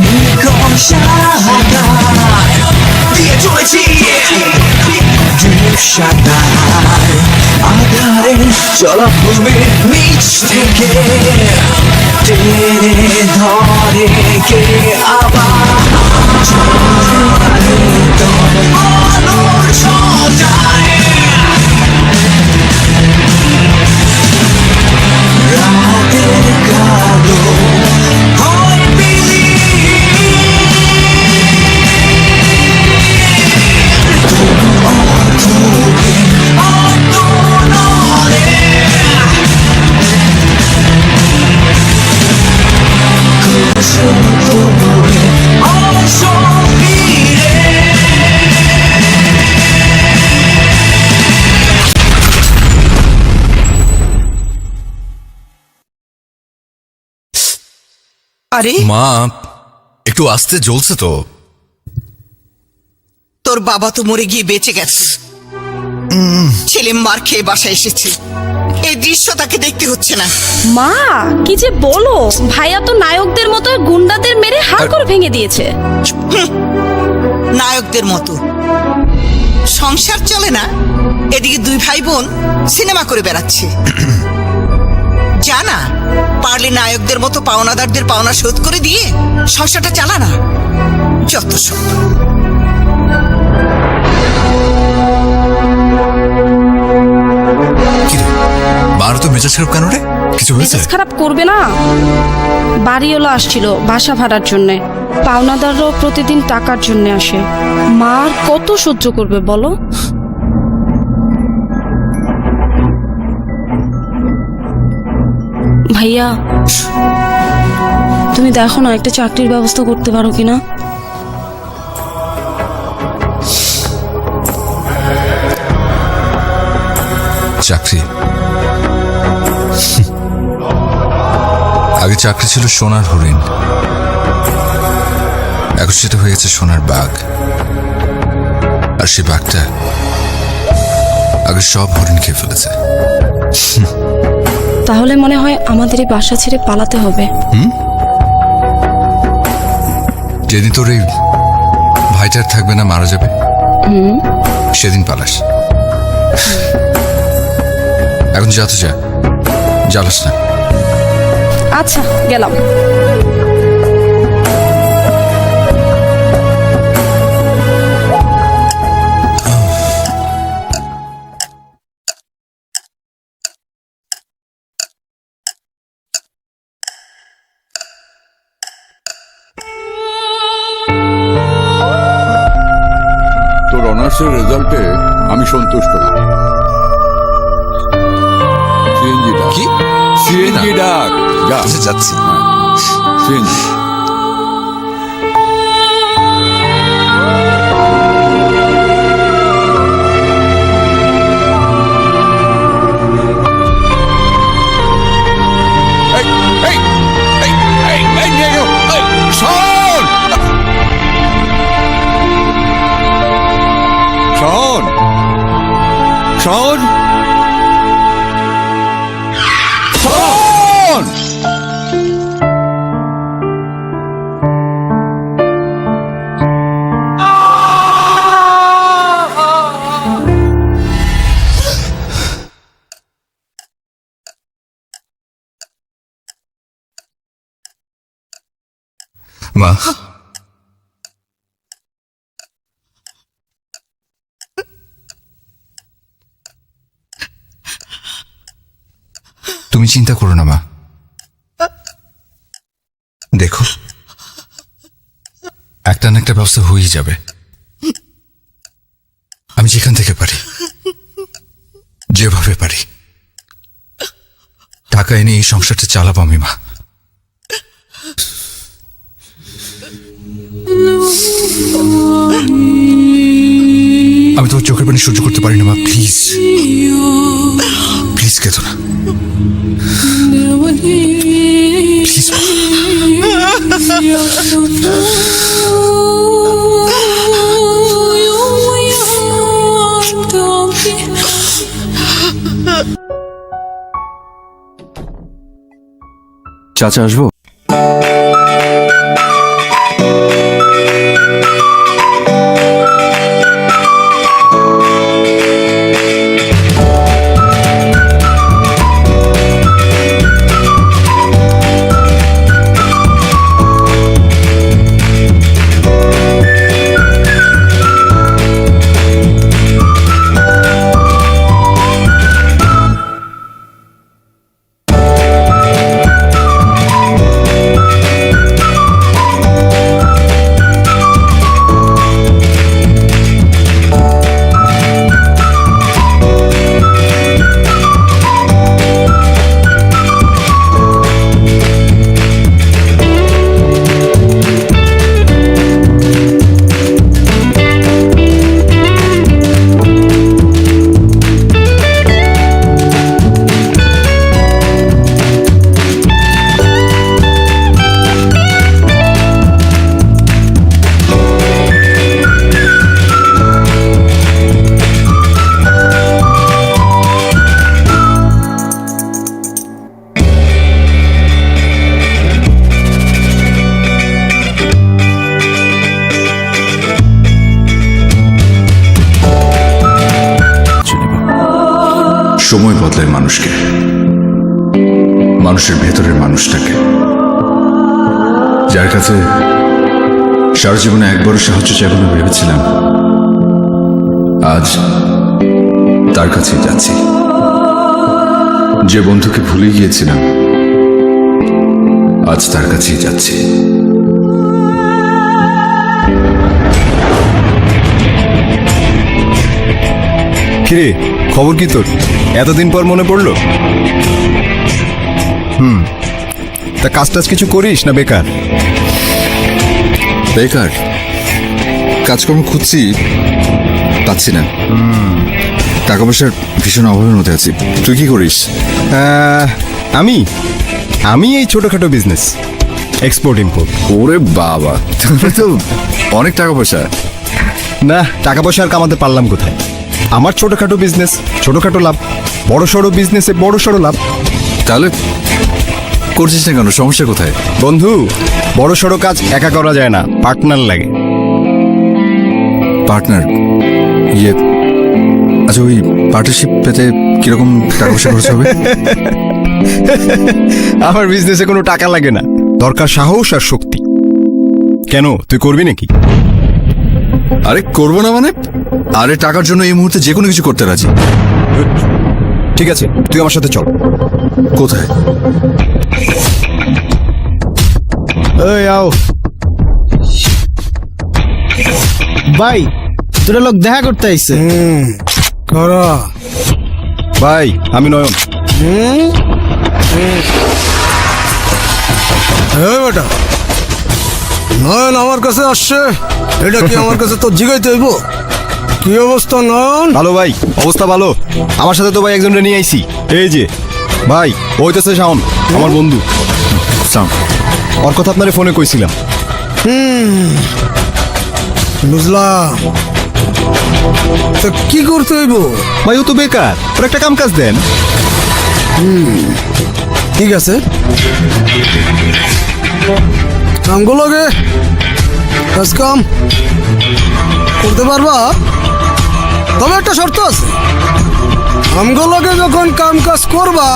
দিয়ে চলেছি সাদায় আধারে জলাভূমির নিচ থেকে টেনে ধরে কে আবার আলোর ছটায় রাতের কালো হয় বিলি আরে মা একটু আস্তে জ্বলছে তো। তোর বাবা তো মরে গিয়ে বেঁচে গেছে, ছেলে মার খেয়ে বাসায় এসেছে, এই দৃশ্য তাকে দেখতে হচ্ছে না। মা কি যে বলো, ভাইয়া তো নায়কদের মতো গুন্ডাদের মেরে হাড়গোড় ভেঙে দিয়েছে। নায়কদের মতো সংসার চলে না, এদিকে দুই ভাই বোন সিনেমা করে বেড়াচ্ছে। জানা পারলে নায়কদের মতো পাওনাদারদের পাওনা শোধ করে দিয়ে সংসারটা চালা না। যত সব মার তো মেজাজ খারাপ কেন রে? কিছু হয়েছে? মেজাজ খারাপ করবে না, বাড়িওয়ালা আসছিল বাসা ভাড়ার জন্য, পাওনাদাররাও প্রতিদিন টাকার জন্য আসে। মার কত সহ্য করবে বলো? ভাইয়া তুমি দেখো না, একটা চাকরির ব্যবস্থা করতে পারো কিনা? চাকরি? আগে চাকরি ছিল সোনার হরিণ, এখন সেটা হয়ে গেছে সোনার বাঘ। আর সে বাঘটা আগে সব হরিণ খেয়ে ফেলেছে। তাহলে মনে হয় আমাদের এই বাসা ছেড়ে পালাতে হবে। যেদিন তোর এই ভাইটার থাকবে না, মারা যাবে, সেদিন পালাস। এখন যা তো যা, জ্বালাস না। আচ্ছা গেলাম। তোর অনার্সের রেজাল্টে আমি সন্তুষ্ট না। সিএনজি ডাক। কি? সিএনজি ডাক। যা। আচ্ছা, যাচ্ছি। সিএনজি। শোন শোন শোন, মা তুমি চিন্তা করো না মা, দেখো একটা না একটা ব্যবস্থা হয়েই যাবে। আমি যেখান থেকে পারি, যেভাবে পারি টাকা এনে এই সংসারটা চালাবো আমি মা। আমি তোমার চোখের পানি সহ্য করতে পারি না মা, প্লিজ প্লিজ কেঁদো না প্লিজ। চাচা আসবো? বদলায় মানুষকে, মানুষের ভেতরের মানুষটাকে, যার কাছে সারা জীবনে একবারও সাহায্য চাইব না ভেবেছিলাম, আজ তার কাছেই যাচ্ছি। যে বন্ধুকে ভুলে গিয়েছিলাম, আজ তার কাছেই যাচ্ছি। কিরে, খবর কি তোর? এতদিন পর মনে পড়লো? তা কাজ টাজ কিছু করিস না বেকার? বেকার কাজকর্ম খুঁজছি, পাচ্ছি না। টাকা পয়সার ভীষণ অভাবের মধ্যে আছি। তুই কি করিস? আমি আমি এই ছোটখাটো বিজনেস, এক্সপোর্ট ইম্পোর্ট। ওরে বাবা, তোর তো অনেক টাকা পয়সা। না, টাকা পয়সা আর কামাতে পারলাম কোথায়? আমার ছোটখাটো বিজনেস, ছোটখাটো লাভ, বড় সড়ো বিজনেসে বড় সড়ো লাভ। তাহলে করছিস না কেন? সমস্যা কোথায়? বন্ধু, বড় সড়ো কাজ একা করা যায় না, পার্টনার লাগে। পার্টনার? ইয়ে, আচ্ছা, ওই পার্টনারশিপ পেতে কিরকম টাকা পয়সা খরচ হবে? আমার বিজনেসে কোনো টাকা লাগে না, দরকার সাহস আর শক্তি। কেন, তুই করবি নাকি? আরে করবো না মানে? আরে টাকার জন্য এই মুহূর্তে যে কোনো কিছু করতে রাজি। ঠিক আছে, তুই আমার সাথে চল। কোথায়? এই আও ভাই, দুটো লোক দেখা করতে আইছে। ভাই, আমি নয়ন। বেটা, নয়ন আমার কাছে আসছে, এটা কি আমার কাছে তো জিগাইতে হইব? কি অবস্থা নয়ন? ভালো ভাই, অবস্থা ভালো। আমার সাথে তো ভাই একজনকে নিয়ে আইছি। এই যে ভাই, ওই তো শাওন, আমার বন্ধু। সাউন্ড। ওর কথা আপনারে ফোনে কইছিলাম। বুঝলাম। তো কি করতে হইব? ভাই, ও তো বেকার, ওর একটা কাম কাজ দেন। ঠিক আছে, আমগুলোকে কাজ কাম করতে পারবা, তবে একটা শর্ত আছে। আমগুলোকে যখন কাম কাজ করবা,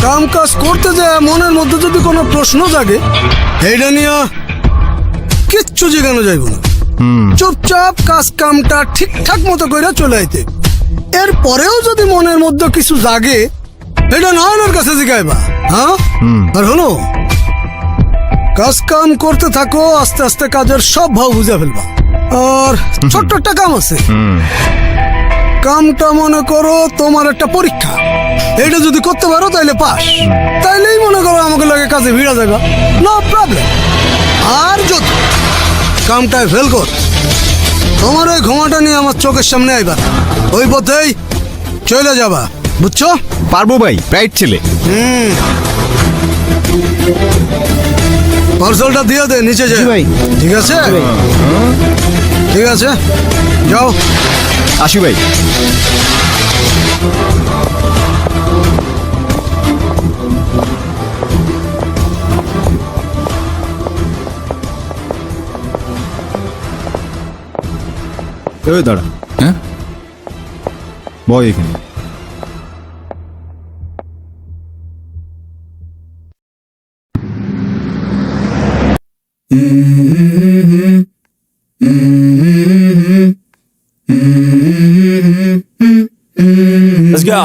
কাম কাজ করতে যায় মনের মধ্যে যদি কোনো প্রশ্ন জাগে, এইটা নিয়ে কিচ্ছু জিগানো যাইব না। চুপচাপ কাজ কামটা ঠিকঠাক মতো করে চলে আইতে। এরপরেও যদি মনের মধ্যে কিছু জাগে, এটা নয়নের কাছে জিগাইবা। হ্যাঁ, আর হলো কাজ কাম করতে থাকো, আস্তে আস্তে কাজের সব ভাব বুঝে ফেলবা। আর ছোট্ট একটা কাম আছে, কামটা মনে করো তোমার একটা পরীক্ষা। এটা যদি করতে পারো তাইলে পাস, তাইলেই মনে করো আমাকে লাগে কাজে ভিড়া যাবে, নো প্রবলেম। আর যদি কামটায় ফেল কর, তোমার ওই ঘুমাটা নিয়ে আমার চোখের সামনে আইবা, ওই পথেই চলে যাবা, বুঝছো? পারবো ভাই, ব্রাইট ছেলে। পার্সেলটা দিয়ে দে, নিচে যাই ভাই। ঠিক আছে, ঠিক আছে, যাও। আসি ভাই। এই দাঁড়া, হ্যাঁ, বয় এখানে। Let's go.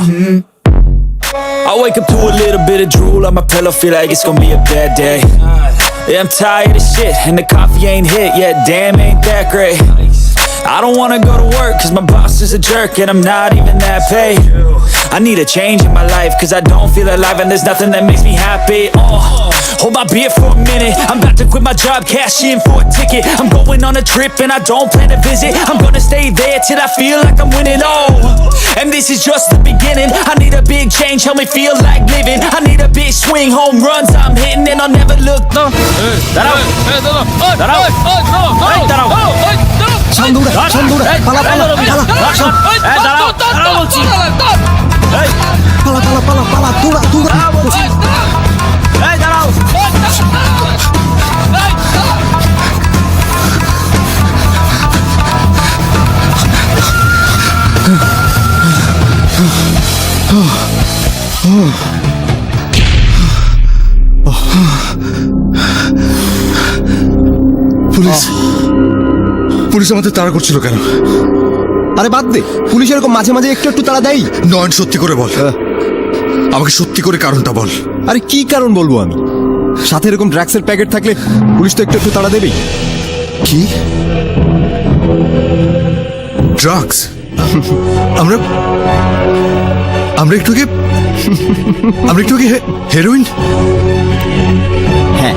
I wake up to a little bit of drool on my pillow, feel like it's gonna be a bad day. Yeah, I'm tired of shit, and the coffee ain't hit yet, damn, ain't that great. I don't wanna go to work, cause my boss is a jerk, and I'm not even that paid. I need a change in my life, cause I don't feel alive, and there's nothing that makes me happy. Hold my beer for a minute, I'm about to quit my job, cash in for a ticket. I'm going on a trip, and I don't plan to visit. I'm gonna stay there till I feel like I'm winning, and this is just the beginning. I need a big change, help me feel like living. I need a big swing, home runs I'm hitting, and I'll never look. Police police আমাদের তাড়া করছিল কেন? আরে বাদ দে, police এরকম মাঝে মাঝে একটু একটু তাড়া দেয়। নয়ন, সত্যি করে বল, আমাকে সত্যি করে কারণটা বল। আরে কি কারণ বলবো আমি? সাথে এরকম ড্রাগসের প্যাকেট থাকলে পুলিশ তো একটু একটু তাড়া দেবেই। কি ড্রাগস? আমরা আমরা একটু আগে হেরোইন। হ্যাঁ,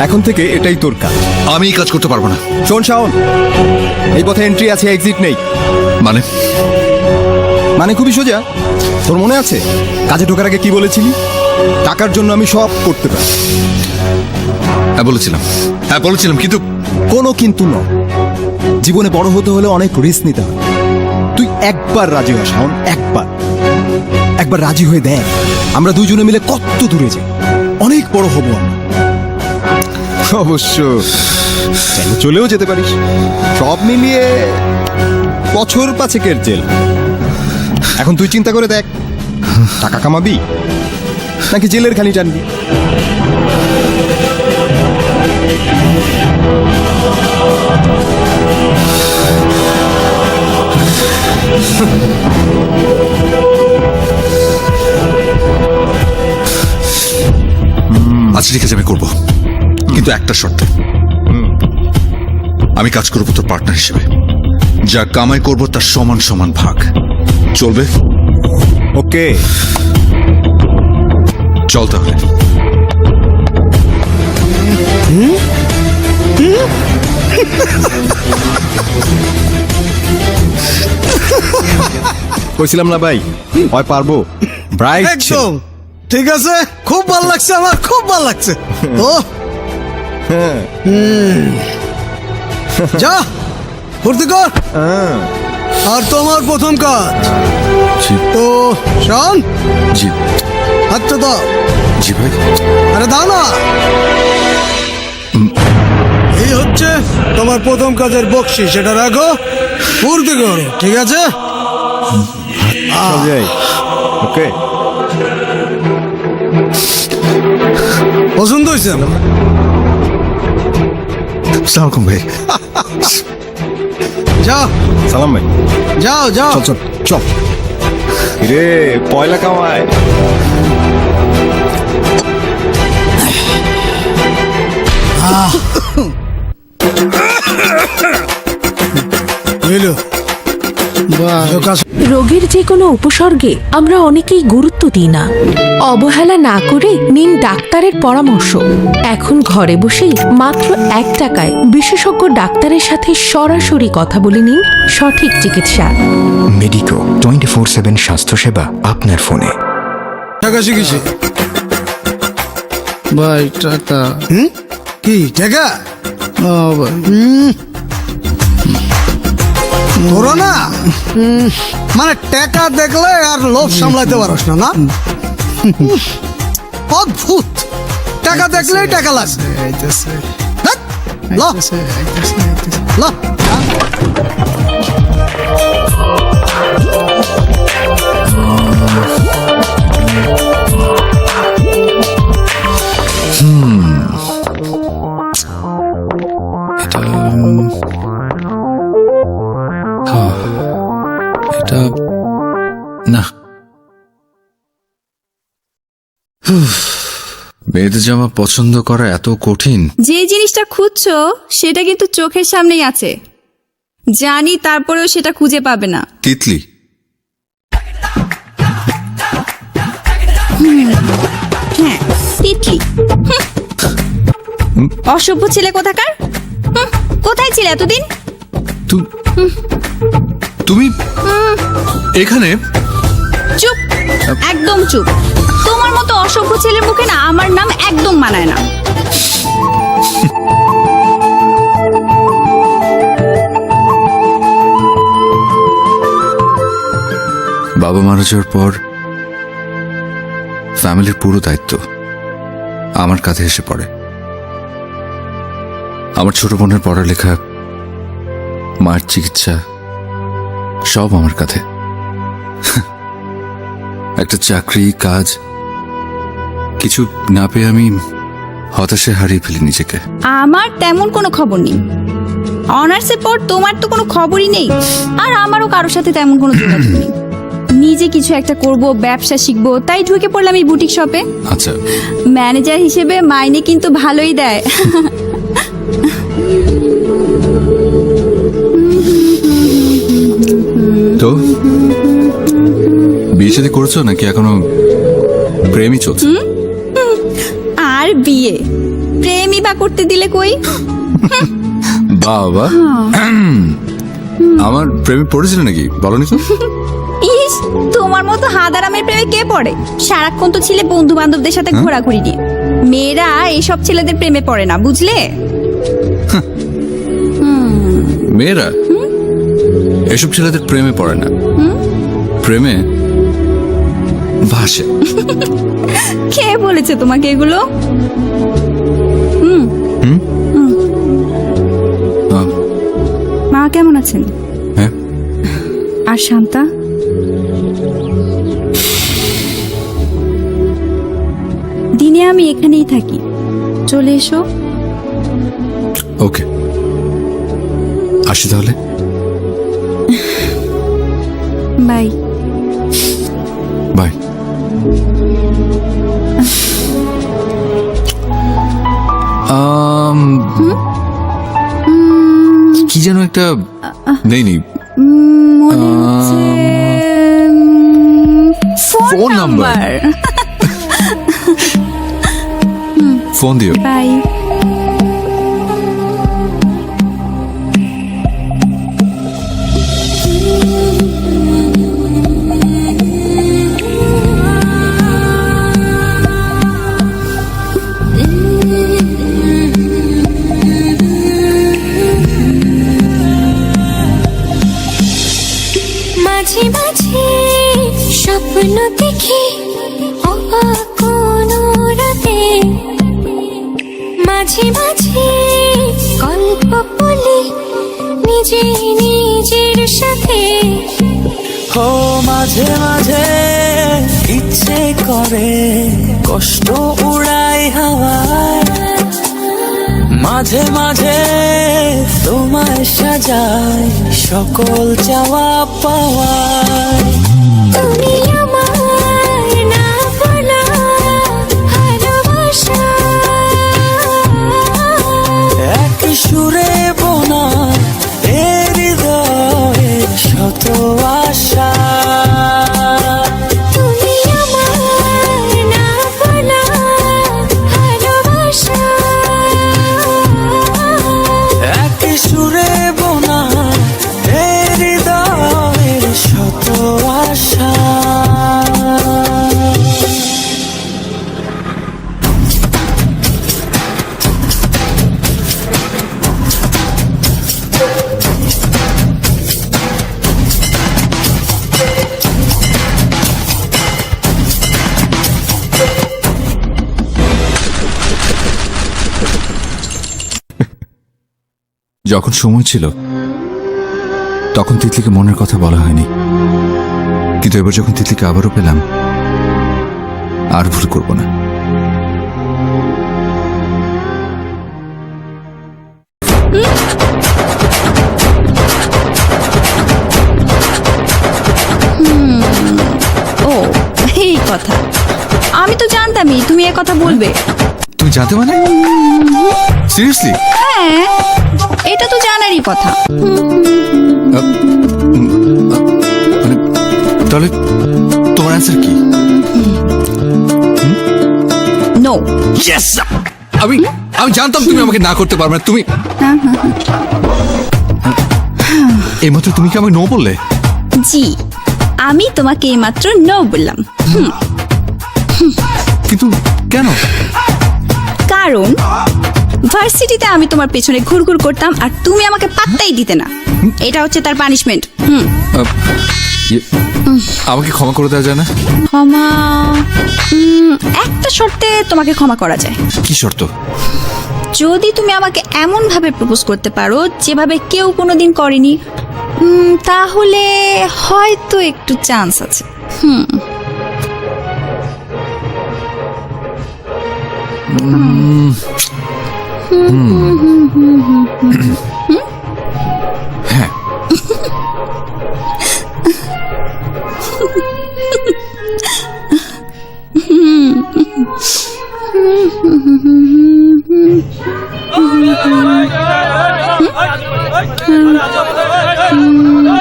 এখন থেকে এটাই তোর কাজ। আমি এই কাজ করতে পারবো না। শোন শাওন, এই পথে এন্ট্রি আছে, এক্সিট নেই। মানে মানে খুবই সোজা। তোর মনে আছে কাজে ঢোকার আগে কি বলেছিলি? টাকার জন্য আমি সব করতে পারি। হ্যাঁ বলেছিলাম, কিন্তু কোনো কিন্তু নয়। জীবনে বড় হতে হলে অনেক রিস্ক নিতে হয়। তুই একবার রাজি হ শাওন, একবার রাজি হয়ে দেখ, আমরা দুজনে মিলে কত দূরে যাই, অনেক বড় হব আমরা। অবশ্য চাইলে চলেও যেতে পারিস। সব মিলিয়ে বছর 5 জেল। এখন তুই চিন্তা করে দেখ, টাকা কামাবি নাকি জেলের খানি টানবি? আচ্ছা ঠিক আছে, আমি করবো, কিন্তু একটা শর্তে। আমি কাজ করবো তোর পার্টনার হিসেবে। যা কামাই করবো তার সমান সমান ভাগ। চলবে? ওকে, চল তাহলে। কইছিলাম না ভাই, হয় পারবো। ব্রাইট একদম ঠিক আছে, খুব ভালো লাগছে আমার, খুব ভালো লাগছে। ও যা ফুর্তি কর। আর তোমার প্রথম কাজ জি তো শান, জি হাতটা দাও। জি ভাই। আরে দাও না। এই হচ্ছে তোমার প্রথম কাজের বকশিস, সেটা রাখো, ফুর্তি করো, ঠিক আছে? ওকে, পছন্দ হয়েছে? সালাম ভাই। যাও সালাম ভাই। যাও যাও। চল চল চল রে, পয়লা কামায়। বুঝলো? বাহ, কাজ রোগের যে কোনো উপসর্গে আমরা অনেকেই গুরুত্ব দিই না। অবহেলা না করে নিন ডাক্তারের পরামর্শ। এখন ঘরে বসেই মাত্র 1 টাকায় বিশেষজ্ঞ ডাক্তারের সাথে সরাসরি কথা বলে নিন সঠিক চিকিৎসা। মেডিকো 24/7 স্বাস্থ্যসেবা আপনার ফোনে। টাকা শিখেছি ভাই। টাকা কি টাকা? ও ভাই, ধরো না, মানে টাকা দেখলে আর লোভ সামলাইতে পারস না, না? অদ্ভুত, টাকা দেখলেই টাকা লাগবে। ধ্যাৎ, ল, ল। এটা না, মেয়েদের জামা পছন্দ করা এত কঠিন। যে জিনিসটা খুঁজছো সেটা কিন্তু চোখের সামনেই আছে, জানি, তারপরেও সেটা খুঁজে পাবে না। তিতলি, হ্যাঁ, তিতলি। অসভ্য ছেলে কোথাকার। কোথায় ছিলে এতদিন? তুমি এখানে? চুপ, একদম চুপ। তোমার মতো অসভ্য ছেলের মুখে না আমার নাম একদম মানায় না। বাবা মারা যাওয়ার পর ফ্যামিলির পুরো দায়িত্ব আমার কাঁধে এসে পড়ে। আমার ছোট বোনের পড়ালেখা, মায়ের চিকিৎসা সব আমার কাঁধে। একটা চাকরি, কাজ কিছু না পেয়ে আমি হতাশে হারিয়ে ফেলি নিজেকে। আমার তেমন কোনো খবর নেই। অনার্সের পর তোমার তো কোনো খবরই নেই, আর আমারও কারোর সাথে তেমন কোনো যোগাযোগ নেই। নিজে কিছু একটা করব, ব্যবসা শিখবো, তাই ঢুকে পড়লাম এই বুটিক শপে। আচ্ছা, ম্যানেজার হিসেবে মাইনে কিন্তু ভালোই দেয়। তো বিয়ে শাদী করেছো নাকি এখনো প্রেমই চলছে? আর বিয়ে প্রেমই বা করতে দিলে কই? বাবা, আমার প্রেমে পড়েছিল নাকি বলনি তো? ইস, তোমার মতো হাদারামের প্রেমে কে পড়ে? সারাক্ষণ তো ছিলে বন্ধু বান্ধবদের সাথে ঘোরাঘুরি নিয়ে। মেয়েরা এইসব ছেলেদের প্রেমে পড়ে না, বুঝলে? মেয়েরা এসব ছেলেদের প্রেমে পড়ে না, প্রেমে ভাসে। কে বলেছে তোমাকে এগুলো? মা কেমন আছেন? হ্যাঁ, আর শান্তা? দিনে আমি এখানেই থাকি, চলে এসো। ওকে, আসি তাহলে। বাই। বাই। কি যেন একটা নেই মনে হচ্ছে ফোন নাম্বার। ফোন দিও। বাই। মাঝে মাঝে স্বপ্ন দেখি কোনো রাতে, মাঝে মাঝে গল্প বলি নিজে নিজের সাথে। ও মাঝে মাঝে ইচ্ছে করে কষ্ট উড়াই হাওয়ায়, মাঝে মাঝে তোমায় সাজায় সকল চাওয়া পাওয়ায়। তুমি আমার না বলা ভালোবাসা, এক সুরে বোনা এ হৃদয়ে শত আশা। তুমি আমার না বলা ভালোবাসা, এক সুরে বোনা এ হৃদয়ের শত আশা। যখন সময় ছিল তখন তিতলিকে মনের কথা বলা হয়নি, কিন্তু এবার যখন তিতলিকে আবারও পেলাম আর ভুল করব না। ও এই কথা, আমি তো জানতামই তুমি এ কথা বলবে। তুমি জানতে মানে? সিরিয়াসলি? হ্যাঁ, এটা তো জানারই কথা। মানে তাহলে তোমার অ্যান্সার কি? নো। ইয়েস, আমি জানতাম তুমি আমাকে না করতে পারবে না। তুমি এইমাত্র তুমি কি আমাকে নো বললে? জি, আমি তোমাকে এইমাত্র নো বললাম। কিন্তু কেন? কারণ ভার্সিটিতে আমি তোমার পেছনে ঘুরঘুর করতাম আর তুমি আমাকে পাত্তাই দিতে না। এটা হচ্ছে তার পানিশমেন্ট। আমাকে ক্ষমা করে দেওয়া যায় না? ক্ষমা একটা শর্তে তোমাকে ক্ষমা করা যায়। কি শর্ত? যদি তুমি আমাকে এমন ভাবে প্রপোজ করতে পারো যেভাবে কেউ কোনোদিন করেনি, তাহলে হয়তো একটু চান্স আছে। হ্যাঁ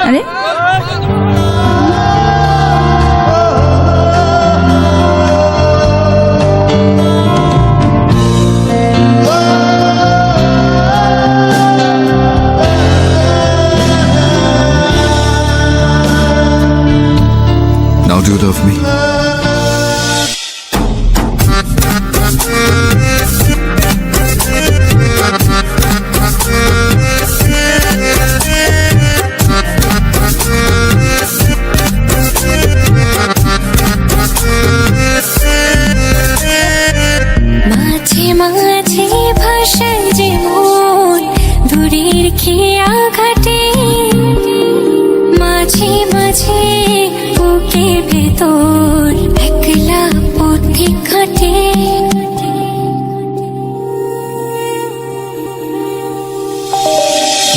আরে Now do you love me? মাঝে মাঝে ভাষায় যে মন দূরের খেয়া ঘাটে, মাঝে মাঝে বুকের ভেতর একলা পথিক ঘাটে।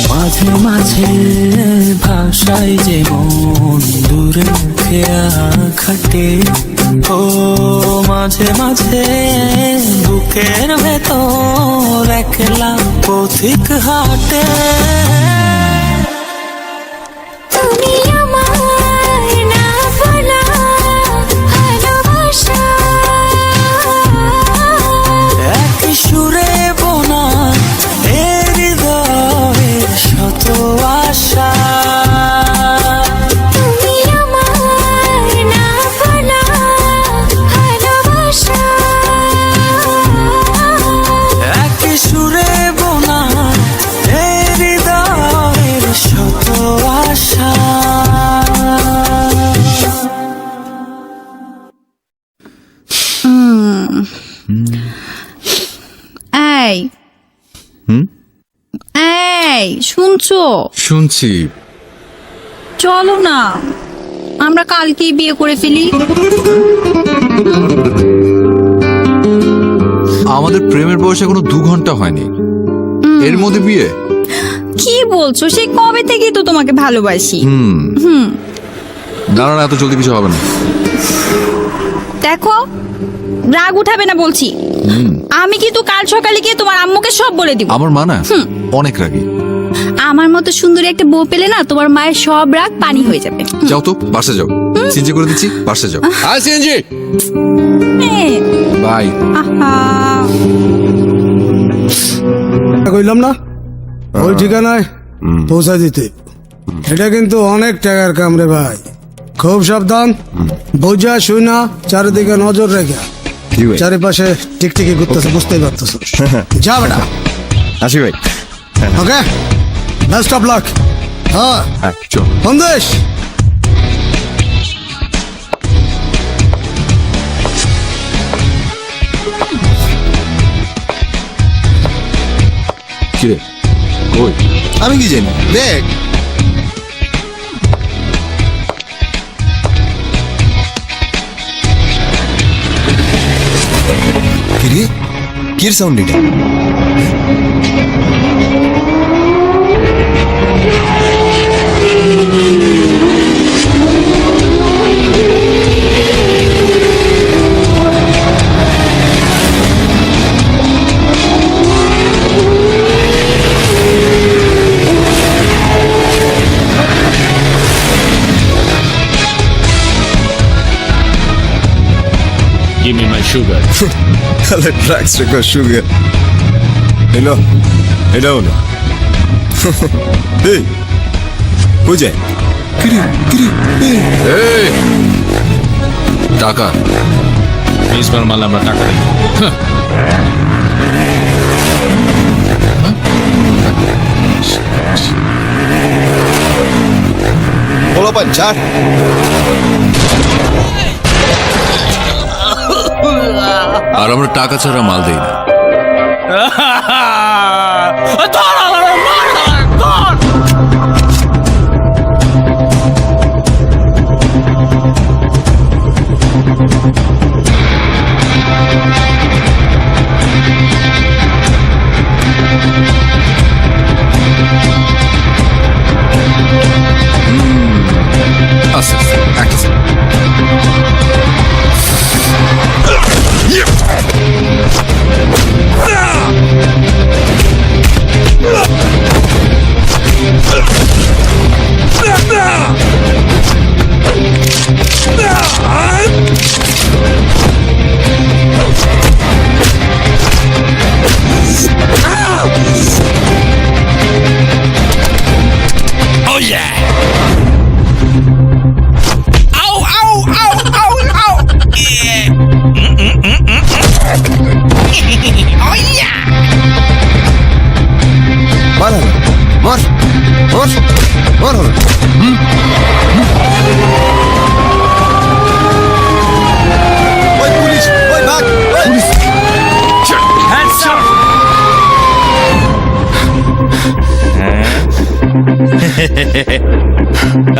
মাঝে মাঝে ভাষায় যে মন দূরে খেয়া খাটে, ও মাঝে মাঝে বুকের ভেতর একলা পথিক হাটে। তুমি আমার না বলা ভালোবাসা, এক সুরে বোনা এ হৃদয়ের শত আশা। তুমি আমার না বলা ভালোবাসা, এক সুরে বোনা এ হৃদয়ের শত আশা। এই এই শুনছো? শুনছি। চলো না আমরা কালকেই বিয়ে করে ফেলি। আমাদের প্রেমের বয়স এখনো 2 ঘন্টা হয়নি, এর মধ্যে বিয়ে? কি বলছো? সেই কবে থেকেই তো তোমাকে ভালোবাসি। না না, এত জলদি কিছু হবে না। দেখো রাগ উঠাবে না বলছি। আমি কিন্তু কাল সকালে গিয়ে তোমার আম্মুকে সব বলে দিব। আমার মা না অনেক রাগী। আমার মতো সুন্দরী একটা বউ পেলে না তোমার মায়ের সব রাগ পানি হয়ে যাবে। যাও তো বাসে যাও, সিনজি করে দিচ্ছি, বাসে যাও। আয় সিনজি, বাই। কইলাম না ওই ঠিকানায় পৌঁছা দিতে। এটা কিন্তু অনেক টাকার কাম রে ভাই, খুব সাবধান। বোঝা শুই না, চারিদিকে নজর রেখে। চারিপাশে টিকটিকি ঘুরতেছে, বুঝতেই পারতেছ। যা বেটা। আসি ভাই। ওকে, বেস্ট অফ লাক। হ্যাঁ চল সন্দেশ। কিরে কই? আমি কি জানি, দেখ। কিরে কির সাউন্ড এটা? Give me my sugar. তাহলে ড্রাগস রেখো সুগার এলো, এটাও না। এই বুঝে কিরে কিরে এই টাকা মিস কর মাল আমরা টাকা দিই। বলো পাঞ্চার। আর আমরা টাকা ছাড়া মাল দেই না। মার হলো, মার মার মার হলো। ওই পুলিশ, ওই ভাগ, ওই পুলিশ।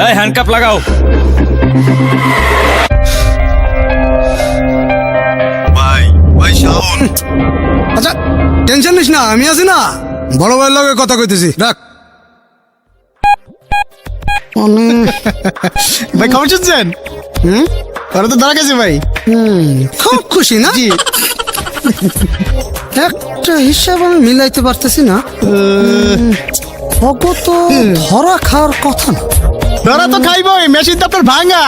এই হ্যান্ডকাপ লাগাও। ভাই ভাই শাওন, আচ্ছা টেনশন নিস না, আমি আছি না, বড় ভাইয়ের লগে কথা কইতেছি, রাখ। ভাই খবর শুনছেন? ওরা তো ধরা গেছে ভাই। খুব খুশি না? একটা হিসাব আমি মিলাইতে পারতেছি না। অগো তো ধরা খাওয়ার কথা না। ধরা তো খাইবই, মেশিন তো আপনার ভাঙা।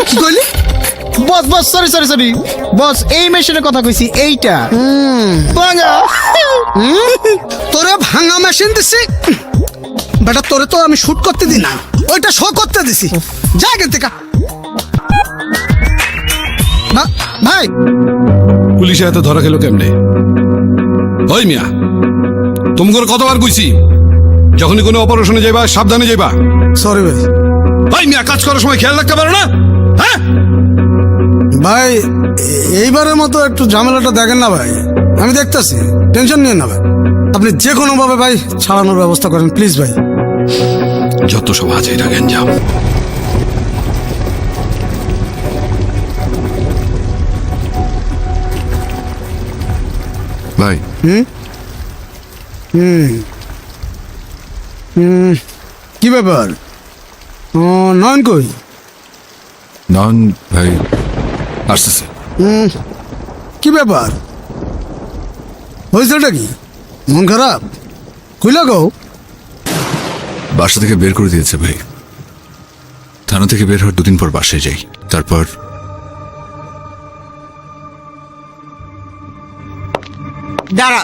কি কইলি? বস বস, সরি সরি সরি বস, এই মেশিনের কথা কইছি, এইটা ভাঙা। তোরে ভাঙা মেশিন দিছি বেটা, তোরে তো আমি শুট করতে দিই না, ওইটা শো করতে দিছি। যা এখান থেকে। ভাই পুলিশে এত ধরা খেলো কেমনে? ওই মিয়া, তুমি করে কতবার কইছি যখনই কোনো অপারেশনে যাইবা সাবধানে যাইবা। সরি ভাই। ওই মিয়া, কাজ করার সময় খেয়াল রাখতে পারো না? হ্যাঁ ভাই এইবারের মতো একটু ঝামেলাটা দেখেন না ভাই, আমি দেখতেছি, টেনশন নিয়ে না ভাই। আপনি যে কোনো ভাবে ভাই ছাড়ানোর ব্যবস্থা করেন প্লিজ ভাই। যত সব আছে এটা গেঞ্জাম। ভাই কি ব্যাপার? নয়ন কই? নন ভাই আসতেছে। কি ব্যাপার? হয়েছেটা কি? মন খারাপ? কইলা গো? বাসা থেকে বের করে দিয়েছে ভাই। থানা থেকে বের হওয়ার দুদিন পর বাসায় যাই, তারপর দাঁড়া।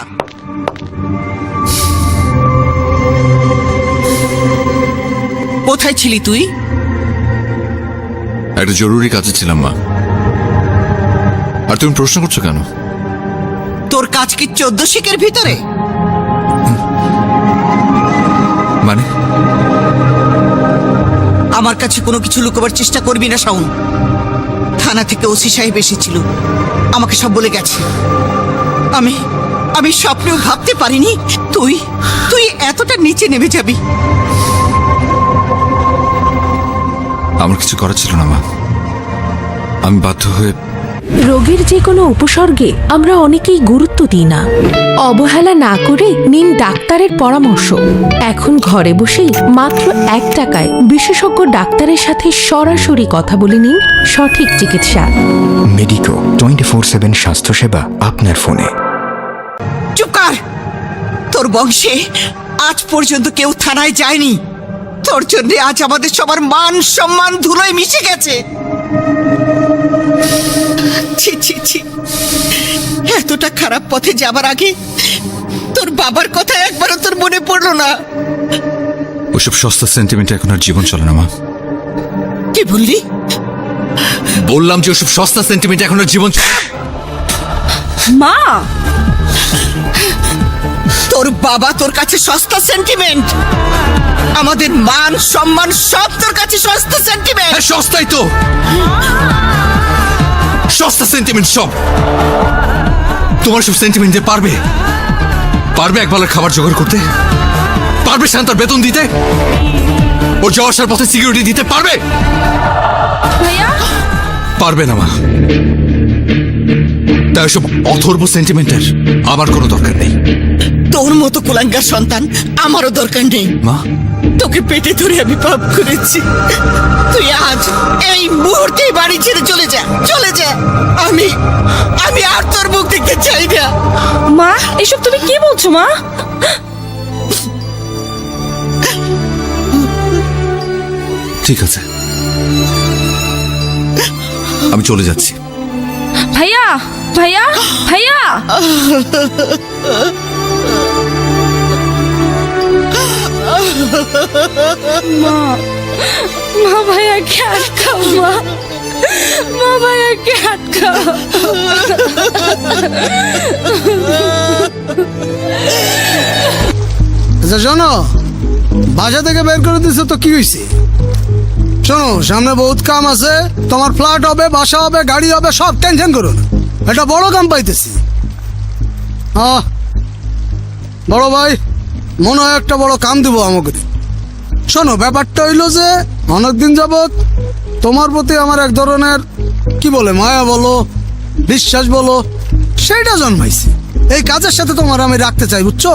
কোথায় ছিলি তুই? একটা জরুরি কাজে ছিলাম মা। আর তুমি প্রশ্ন করছো কেন? তোর কাজ কি 14 শিকের ভিতরে? মানে আমার কাছে কোনো কিছু লুকোবার চেষ্টা করবি না শাওন। থানা থেকে ওসি সাহেব এসেছিল, আমাকে সব বলে গেছে। আমি স্বপ্নেও ভাবতে পারিনি তুই এতটা নিচে নেমে যাবি। আমার কিছু করার ছিল না মা, আমি বাধ্য হয়ে। রোগের যে কোনো উপসর্গে আমরা অনেকেই গুরুত্ব দিই না। অবহেলা না করে নিন ডাক্তারের পরামর্শ। এখন ঘরে বসেই মাত্র 1 টাকায় বিশেষজ্ঞ ডাক্তারের সাথে সরাসরি কথা বলে নিন সঠিক চিকিৎসা। মেডিকো 24/7 স্বাস্থ্যসেবা আপনার ফোনে। চুপ কর। তোর বংশে আজ পর্যন্ত কেউ থানায় যায়নি। তোর জন্য আজ আমাদের সবার মান সম্মান ধুলোয় মিশে গেছে। ছি ছি ছি, এতটা খারাপ পথে যাবার আগে তোর বাবার কথা একবারও তোর মনে পড়লো না? ওসব সস্তা সেন্টিমেন্টে এখন আর জীবন চলে না মা। কি বললি? বললাম যে ওসব সস্তা সেন্টিমেন্টে এখন আর জীবন মা, তোর বাবা তোর কাছে সস্তা সেন্টিমেন্ট, আমাদের মান সম্মান সব তোর কাছে সস্তা সেন্টিমেন্ট। হ্যাঁ, সস্তাই তো, সস্তা সেন্টিমেন্ট সব। তোমার সব সেন্টিমেন্ট দিয়ে পারবে এক বেলার খাবার জোগাড় করতে? পারবে শান্তার বেতন দিতে? ওর যাওয়া আসার পথে সিকিউরিটি দিতে পারবে? পারবে না মা। তাই সব অথর্ব সেন্টিমেন্টের আমার কোনো দরকার নেই। তোর মতো কুলাঙ্গার সন্তান আমারও দরকার নেই মা। তোকে পেটে ধরে আমি পাপ করেছি। তুই আজ এই মুহূর্তে বাড়ি ছেড়ে চলে যা। আমি আর তোর মুখ দেখতে চাই না। মা এসব তুমি কি বলছো মা? ঠিক আছে, আমি চলে যাচ্ছি। ভাইয়া ভাইয়া ভাইয়া, মা মা ভাইয়াকে আটকাও মা ভাইয়াকে আটকাও। আচ্ছা শোনো, বাসা থেকে বের করে দিছো তো কি হয়েছে? শোনো, সামনে বহুত কাম আছে, তোমার ফ্ল্যাট হবে, বাসা হবে, গাড়ি হবে, সব টেনশন করো না। এটা বড় কাম পাইতেছি। বড় ভাই মনে হয় একটা বড় কাম দিব আমাকে। শোনো, ব্যাপারটা হইলো যে অনেকদিন যাবৎ তোমার প্রতি আমার এক ধরনের কি বলে মায়া বলো, বিশ্বাস বলো, সেইটা জন্মাইছে। এই কাজের সাথে তোমার আমি রাখতে চাই, বুঝছো?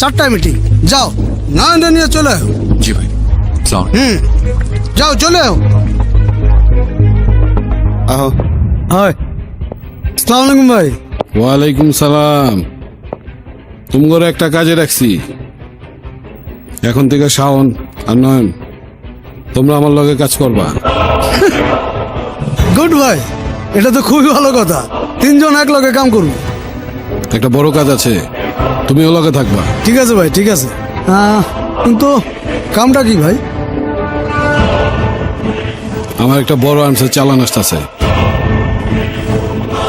4টায় মিটিং, যাও না নিয়ে চলে আও। জি ভাই, যাও চলে আও। হাই, আসসালামু আলাইকুম ভাই। ওয়ালাইকুম সালাম। তোমার একটা কাজে রাখছি। এখন থেকে শাওন আর নয়ন, তোমরা আমার লগে কাজ করবা। গুড ভাই, এটা তো খুবই ভালো কথা। 3 জন এক লগে কাম করবো। একটা বড় কাজ আছে, তুমি ও লগে থাকবা। ঠিক আছে ভাই, ঠিক আছে। কিন্তু কামটা কি ভাই? আমার একটা বড় আর্মসের চালান আসতেছে,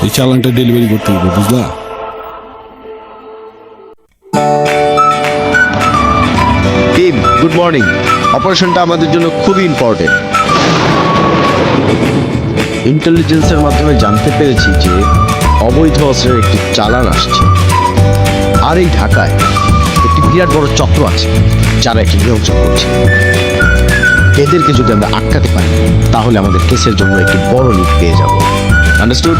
এই চালানটা ডেলিভারি করতে হবে, বুঝলা? Team, good morning. অপারেশনটা আমাদের জন্য খুবই ইম্পর্টেন্ট। ইন্টেলিজেন্সের মাধ্যমে জানতে পেরেছি যে অবৈধ অস্ত্রের একটি চালান আসছে, আর এই ঢাকায় একটি বিরাট বড় চক্র আছে যারা একটি নিয়ন্ত্রণ করছে। এদেরকে যদি আমরা আটকাতে পারি তাহলে আমাদের কেসের জন্য একটি বড় লিড পেয়ে যাব। আন্ডারস্টুড?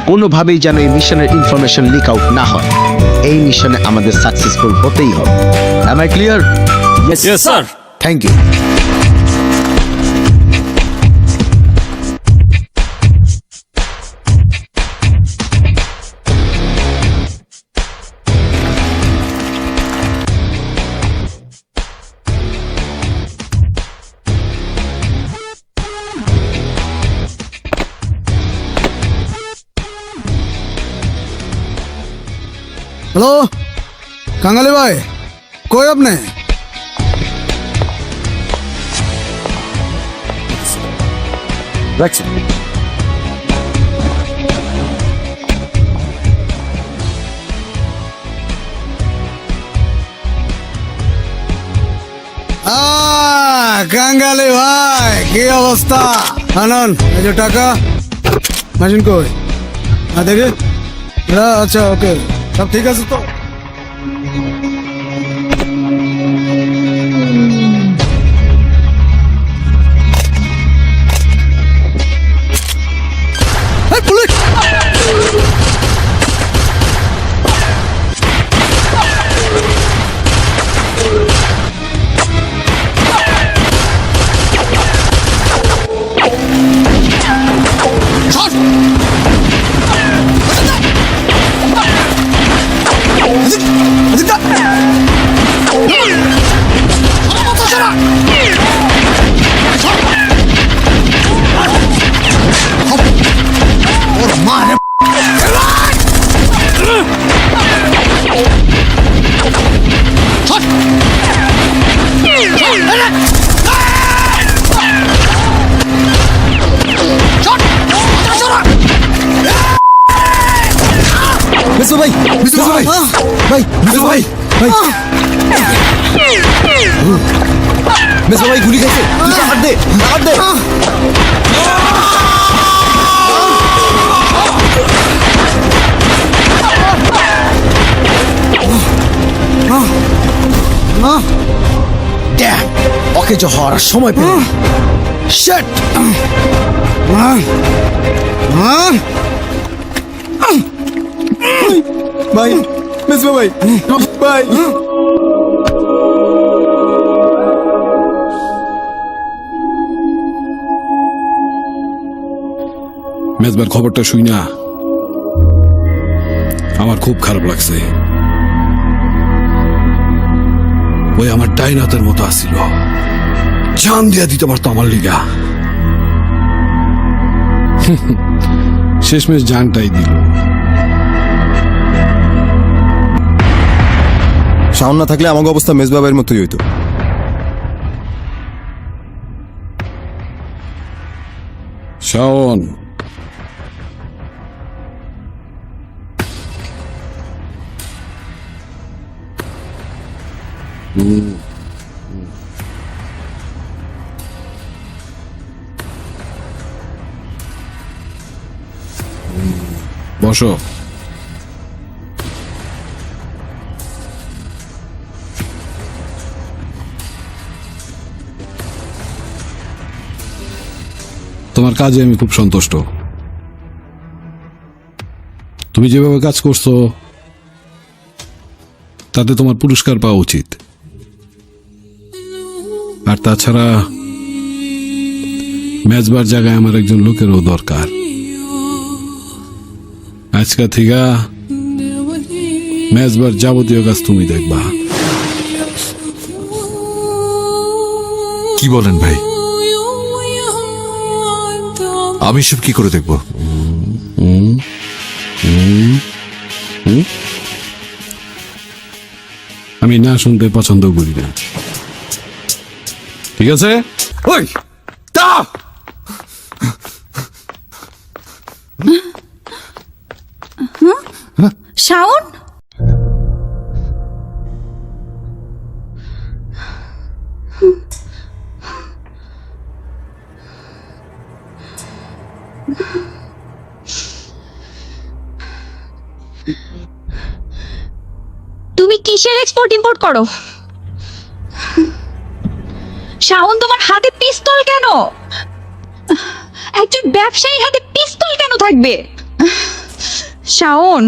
কোনোভাবেই যেন এই মিশনের ইনফরমেশন লিক আউট না হয়। এই মিশনে আমাদের সাকসেসফুল হতেই হবে। Am I clear? Yes, sir. Thank you. Hello Kangali ভাই, কই আপনি? রাখছি। কাঙ্গালি ভাই, কি অবস্থা? আনন, এই যে টাকা মাসিন কই? দেখে আচ্ছা, ওকে, সব ঠিক আছে তো? পুলিশ! ভাই, ভাই, ভাই, ভাই, ভাই, মেসো ভাই গুলি খাইছে। হাত দে, হাত দে। ওকে যে হওয়ার সময় পেল। শিট! ভাই, মেসো ভাই, ভাই। মেজবার খবরটা শুই না আমার খুব খারাপ লাগছে। ওই আমার ডাইনাতের মতো আসিল, জান দিয়া দিতে পারতো আমার লিগা। শেষমেশ জানটাই দিল। শাওন না থাকলে আমাকে অবস্থা মেজবাবের মতোই হইতো। শাওন, বসো। তোমার কাজে আমি খুব সন্তুষ্ট। তুমি যেভাবে কাজ করছো তাতে তোমার পুরস্কার পাওয়া উচিত। আর তাছাড়া মেজবার জায়গায় আমার একজন লোকেরও দরকার। আজকা থেকে মেজবার যাবতীয় কাজ তুমি দেখবা। কি বলেন ভাই? আমি সব কি করে দেখবো? আমি না শুনতে পছন্দ করি না, ঠিক আছে? ওই তা শাওন, তুমি কিসের এক্সপোর্ট ইম্পোর্ট করো? শাওন, তোমার হাতে পিস্তল কেন? একজন ব্যবসায়ীর হাতে পিস্তল কেন থাকবে? শাওন,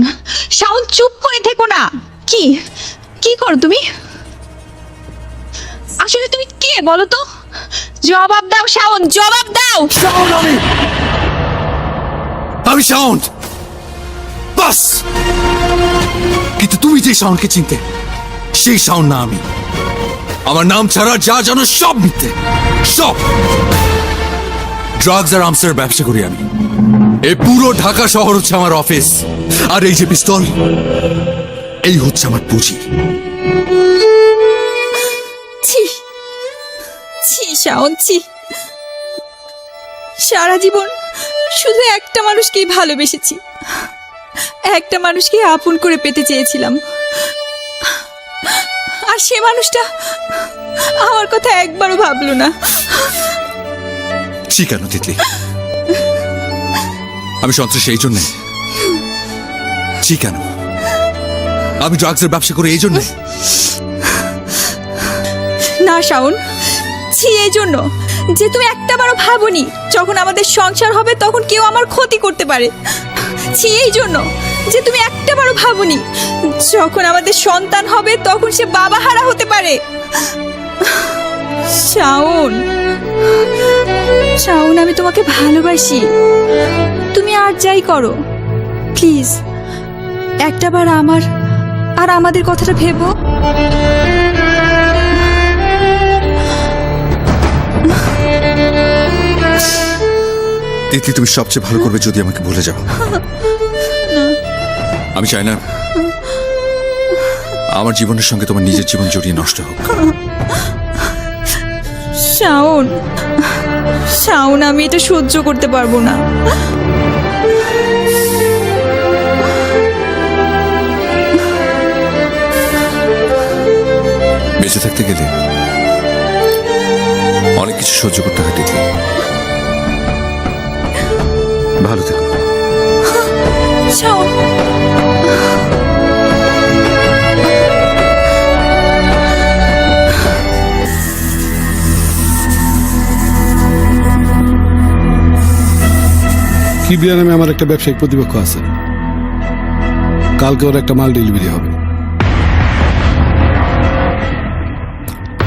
শাওন চুপ করে থেকো না। কি কি করো তুমি? আসলে তুমি কে বলো তো? জবাব দাও শাওন, জবাব দাও। আমি শাওন, বাস। কিন্তু তুমি যে শাওনকে চিনতে, সেই শাওন না আমি। আমার নাম ছাড়া যা জানো সব মিথ্যে, সব। ড্রাগস আর আর্মসের ব্যবসা করি আমি। এই পুরো ঢাকা শহর হচ্ছে আমার অফিস, আর এই যে পিস্তল, এই হচ্ছে আমার পুঁজি। ছি ছি শাওন, ছি। সারা জীবন শুধু একটা মানুষকেই ভালোবেসেছি, একটা মানুষকে আপন করে পেতে চেয়েছিলাম, আর সে মানুষটা আমার কথা একবারও ভাবলো না। ছি কেন তিতলি? আমি সন্ত্রাসী এই জন্যে? ছি কেন? আমি ড্রাগসের ব্যবসা করি এই জন্যে? না শাওন, ছি এই জন্য যে তুমি একটাবারও ভাবোনি যখন আমাদের সংসার হবে তখন কেউ আমার ক্ষতি করতে পারে। ছি এই জন্য যে তুমি একটাবারও ভাবোনি যখন আমাদের সন্তান হবে তখন সে বাবা হারা হতে পারে। শাওন, শাওন, আমি তোমাকে ভালোবাসি। তুমি আর যাই করো, প্লিজ একটাবার আমার আর আমাদের কথাটা ভেবো। তিতলি, তুমি সবচেয়ে ভালো করবে যদি আমাকে ভুলে যাও। আমি চাই না আমার জীবনের সঙ্গে তোমার নিজের জীবন জড়িয়ে নষ্ট হোক। শাওন, শাওন, আমি এটা সহ্য করতে পারবো না। বেঁচে থাকতে গেলে অনেক কিছু সহ্য করতে হয় তিতলি। ভালো থেকো। শাওন, কিবরিয়া নামে আমার একটা ব্যবসায়িক প্রতিপক্ষ আছে, কালকে ওর একটা মাল ডেলিভারি হবে।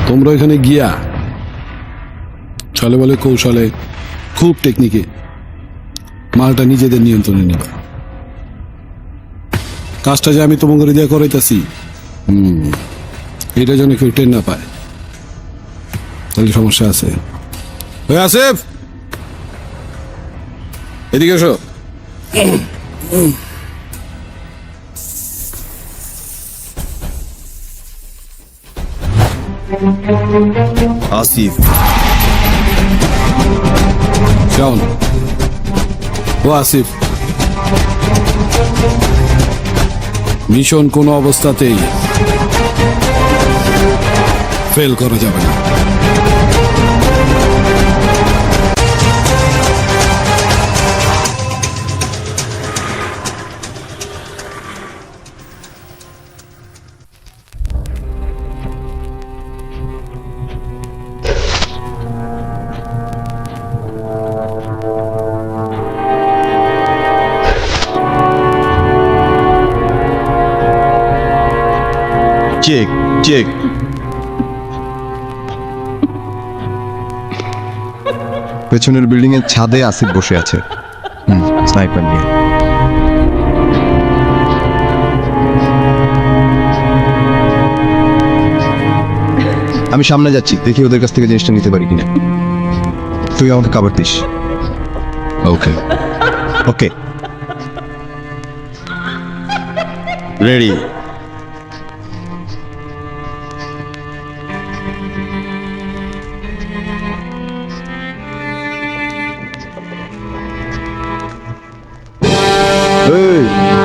তোমরা ওইখানে গিয়া ছলে বলে কৌশলে খুব টেকনিকে মালটা নিজেদের নিয়ন্ত্রণে নিবা। কাজটা যে আমি তোমাকে দিয়ে করাইতেছি, এটা যেন কেউ টের না পায়, তাহলে সমস্যা আছে। ওই আসিফ, এদিকে এসো। আসিফ। শাওন, ও আসিফ, মিশন কোনো অবস্থাতেই ফেল করা যাবে না। Check check. পেছনের বিল্ডিং এর ছাদে আসিফ বসে আছে, স্নাইপার নিয়ে। আমি সামনে যাচ্ছি, দেখি ওদের কাছ থেকে জিনিসটা নিতে পারি কিনা। তুই আমাকে cover this. Okay okay, ready.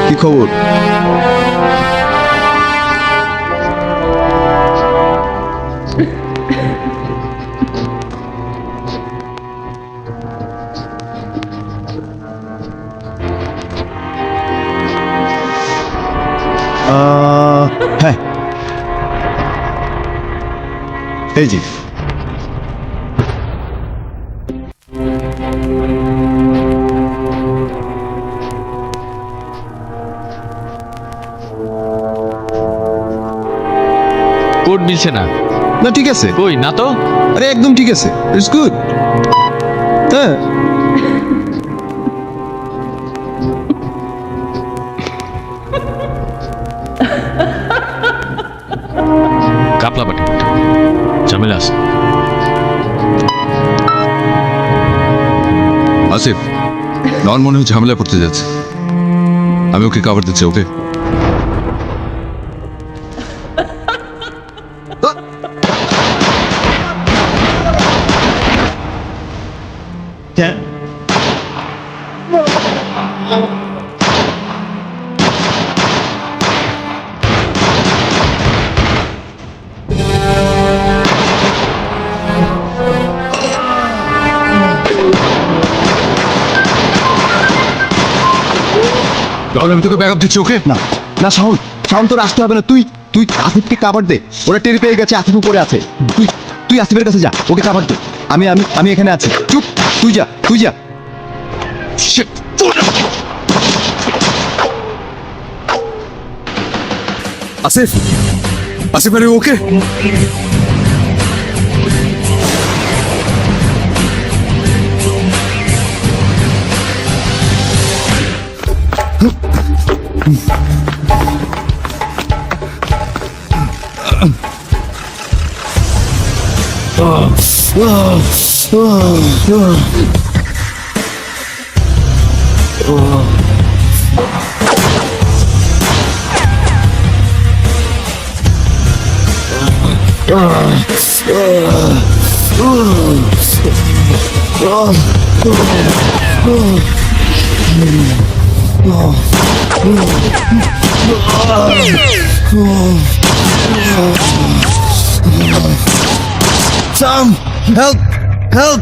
কি খবর? হ্যাঁ, এই জি। কোড মিলছে না। না ঠিক আছে, কই না তো। আরে একদম ঠিক আছে, ইটস গুড। হ্যাঁ, কাপলা পাটি ঝামেলা আছে। আসিফ, নন মনে হয় ঝামেলা করতে যাচ্ছে। আমি ওকে কভার দিচ্ছি। ওকে আমি তোকে ব্যাকআপ দিচ্ছি। ওকে না না শাওন, শাওন তোর আসতে হবে না। তুই তুই আসিফকে কাভার দে। ওরা টের পেয়ে গেছে আসিফ উপরে আছে। তুই তুই আসিফের কাছে যা, ওকে কাভার দে। আমি আমি আমি এখানে আছি। চুপ, তুই যা, তুই যা। আসিফ, আসিফ আরে ওকে? Sam, help, help.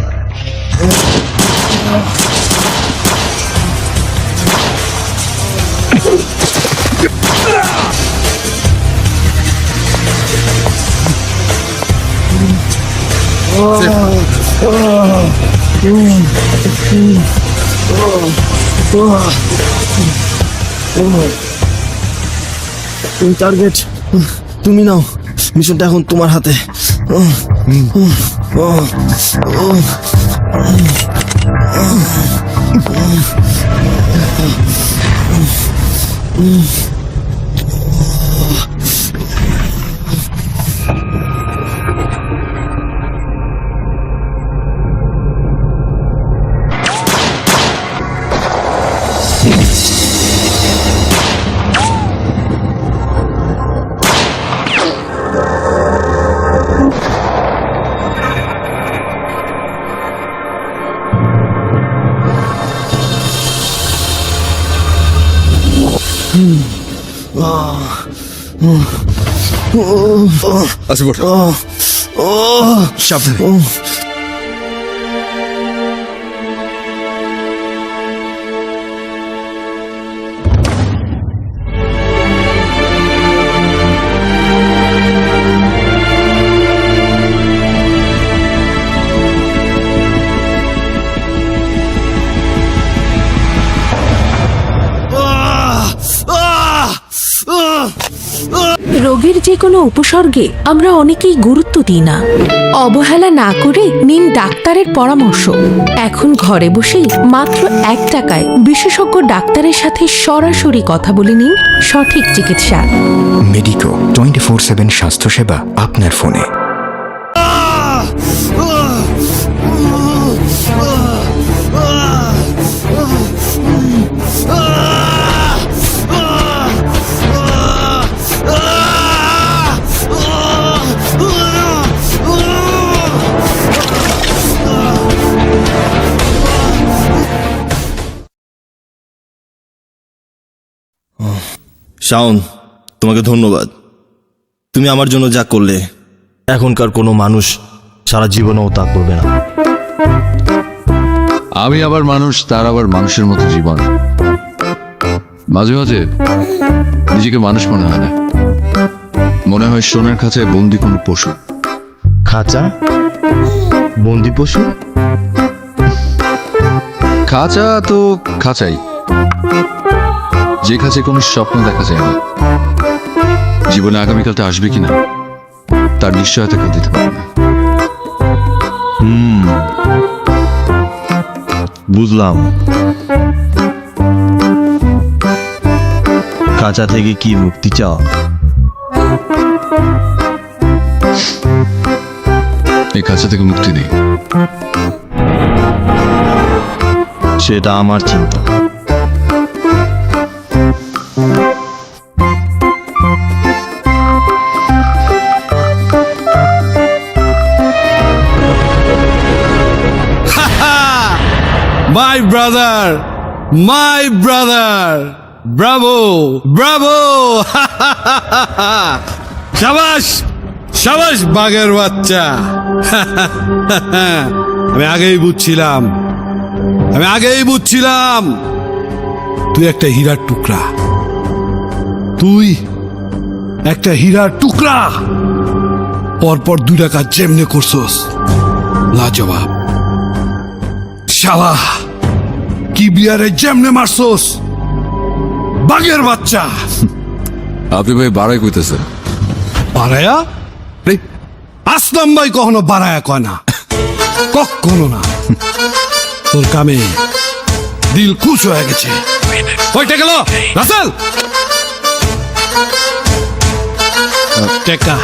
টার্গেট তুমি নাও, মিশনটা এখন তোমার হাতে। আচ্ছা বট সাবধানে। রোগের যে কোনো উপসর্গে আমরা অনেকেই গুরুত্ব দিই না। অবহেলা না করে নিন ডাক্তারের পরামর্শ। এখন ঘরে বসেই মাত্র 1 টাকায় বিশেষজ্ঞ ডাক্তারের সাথে সরাসরি কথা বলে নিন সঠিক চিকিৎসা। মেডিকো 24/7 স্বাস্থ্যসেবা আপনার ফোনে। শাওন, তোমাকে ধন্যবাদ। তুমি আমার জন্য যা করলে, এখনকার কোনো মানুষ সারা জীবনেও তা করবে না। আমি আবার মানুষ, তার আবার মানুষের মতো জীবন। মাঝে মাঝে নিজেকে মানুষ মনে হয় না, মনে হয় সোনার খাঁচায় বন্দি কোনো পশু। খাঁচা? বন্দি পশু? খাঁচা তো খাঁচাই, যে খাঁচায় কোনো স্বপ্ন দেখা যায় না, জীবনে আগামীকালটা আসবে কিনা তার নিশ্চয়তা কেউ দিতে পারে না। বুঝলাম। খাঁচা থেকে কি মুক্তি চাও? এই খাঁচা থেকে মুক্তি নেই, সেটা আমার চিন্তা। My brother, my brother, Bravo Bravo! সাবাস সাবাস বাঘের বাচ্চা! আমি আগেই বুঝছিলাম তুই একটা হীরার টুকরা। তুই একটা হীরার টুকরা। পরপর 2 টাকা যেমনে করছস, লাজবাব। শালা কি বিয়ারে যেমনে মারছস, বাঘের বাচ্চা! আপনি ভাই বাড়াই কইতেছেন। বাড়ায়া? আসলাম ভাই কখনো বাড়ায়া কয় না, কখনো না। তোর কামে দিল খুশ হয়ে গেছে। ওইটা গেল রাসেল, টেকা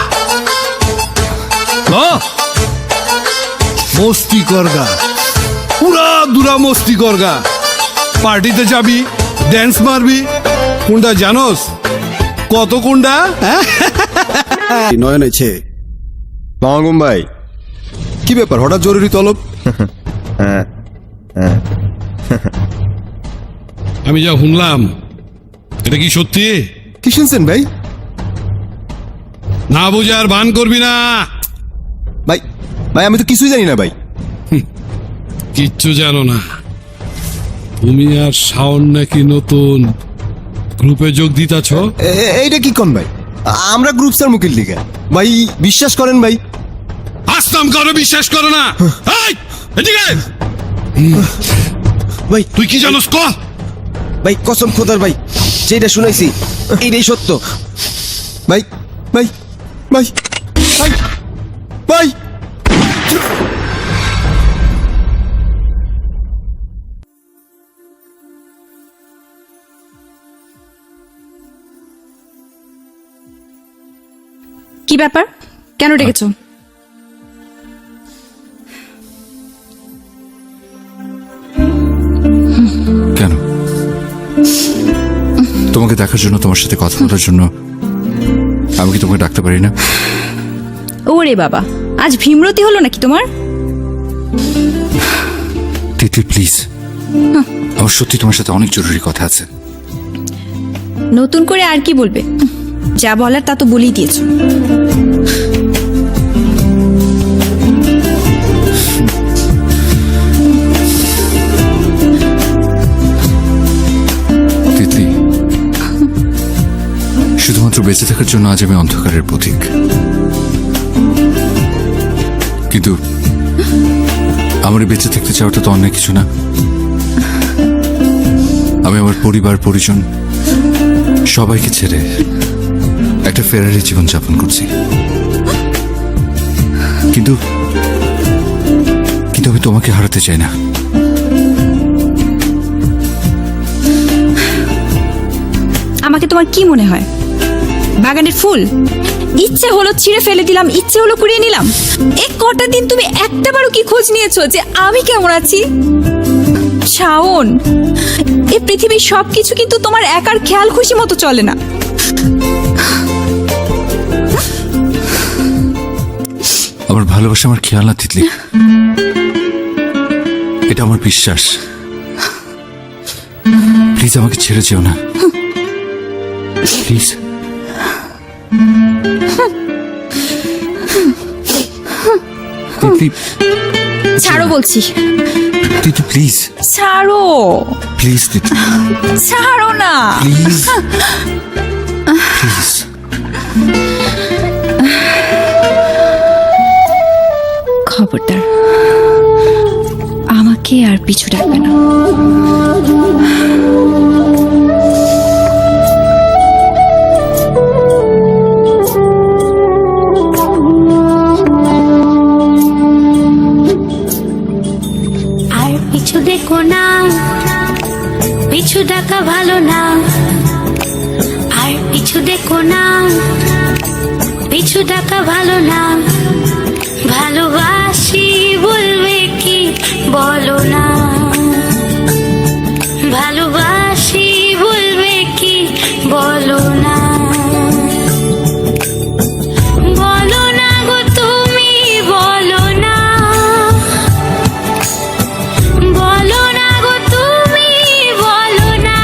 মস্তি করগা, পুরা দুরা মস্তি করগা। পার্টিতে যাবি, ড্যান্স মারবি। কোনটা জানোস? কত কোনটা? নয়ন আছে মামাগুম ভাই, কি ব্যাপার হঠাৎ জরুরি তলব? আমি যা শুনলাম এটা কি সত্যি? কি শুনছেন ভাই? না বুঝার ভান করবি না ভাই। ভাই আমি তো কিছুই জানি না ভাই। কিচ্ছু জানো না? তুমি আর শাওন নাকি নতুন গ্রুপে যোগ দিতাছ? এইটা কি কোন ভাই? আমরা গ্রুপ স্যার মুকিল লিগা ভাই, বিশ্বাস করেন ভাই। আসলাম করো, বিশ্বাস করো না? এই, এদিকে আয়। ভাই তুই কি জানোস ক? ভাই কসম খোদার ভাই, যেটা শুনাইছি এইটাই সত্য। ভাই ভাই ভাই ভাই ভাই! কি ব্যাপার? কেন ডেকেছো? কেন? তোমাকে দেখার জন্য, তোমার সাথে কথা বলার জন্য। আমি কি তোমাকে ডাকতে পারি না? ওরে বাবা, আজ ভীমরতি হলো নাকি তোমার? তিতলি প্লিজ, আমার সত্যি তোমার সাথে অনেক জরুরি কথা আছে। নতুন করে আর কি বলবে? যা বলার তা তো বলেই দিয়েছো। তিতলি, শুধুমাত্র বেঁচে থাকার জন্য আজ আমি অন্ধকারের পথিক, কিন্তু আমার এই বেঁচে থাকতে চাওয়াটা তো অন্য কিছু না। আমি আমার পরিবার পরিজন সবাইকে ছেড়ে একটা ফেরারি জীবন যাপন করছি, কিন্তু আমি তোমাকে হারাতে চাই না। আমাকে তোমার কি মনে হয় বাগানের ফুল? ইচ্ছে হলো ছিঁড়ে ফেলে দিলাম, ইচ্ছে হলো কুড়িয়ে নিলাম। এই কটা দিন তুমি একটাবারও কি খোঁজ নিয়েছো যে আমি কেমন আছি? শাওন, এই পৃথিবীর সবকিছু কিন্তু তোমার একার খেয়াল খুশি মতো চলে না। আমার ভালোবাসা আমার খেয়াল না তিতলি, এটা আমার বিশ্বাস। প্লিজ আমাকে ছেড়ে যেও না, প্লিজ। তিতলি, ছাড়ো বলছি। তিতলি প্লিজ, ছাড়ো প্লিজ তিতলি, ছাড়ো না প্লিজ, প্লিজ। খবরদার আমাকে আর পিছু ডাকবে না। আর পিছু দেখো না, পিছু ডাকা ভালো না। আর পিছু দেখো না, পিছু ডাকা ভালো না। ভালোবাসি বলবে কি বলো না, ভালোবাসি বলবে কি বলো না। বলো না গো তুমি, বলো না, বলো না গো তুমি, বলো না।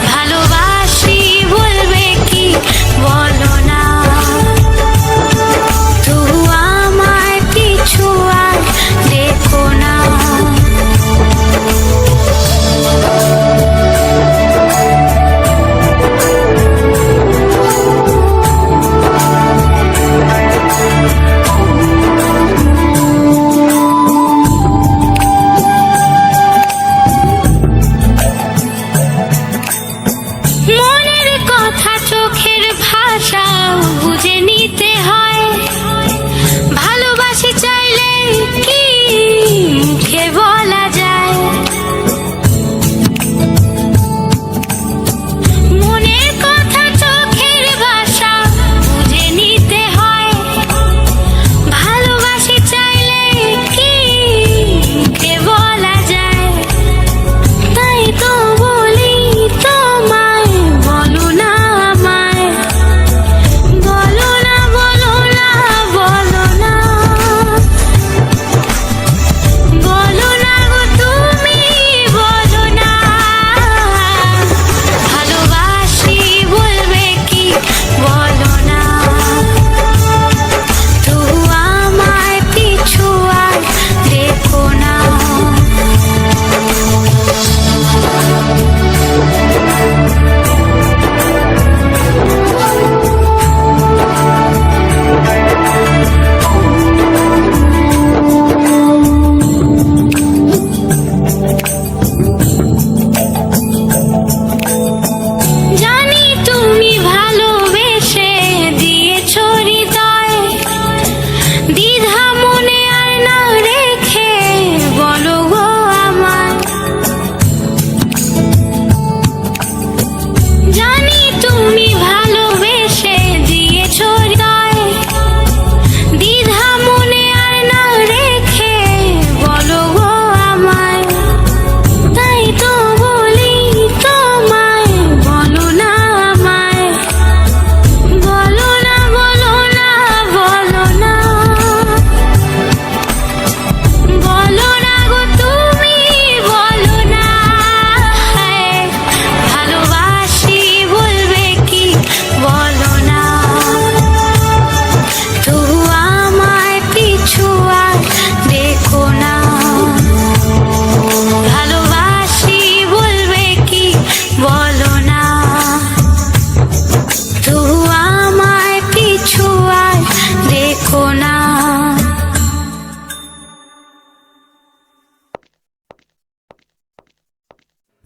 ভালোবাসি বলবে কি বলো না।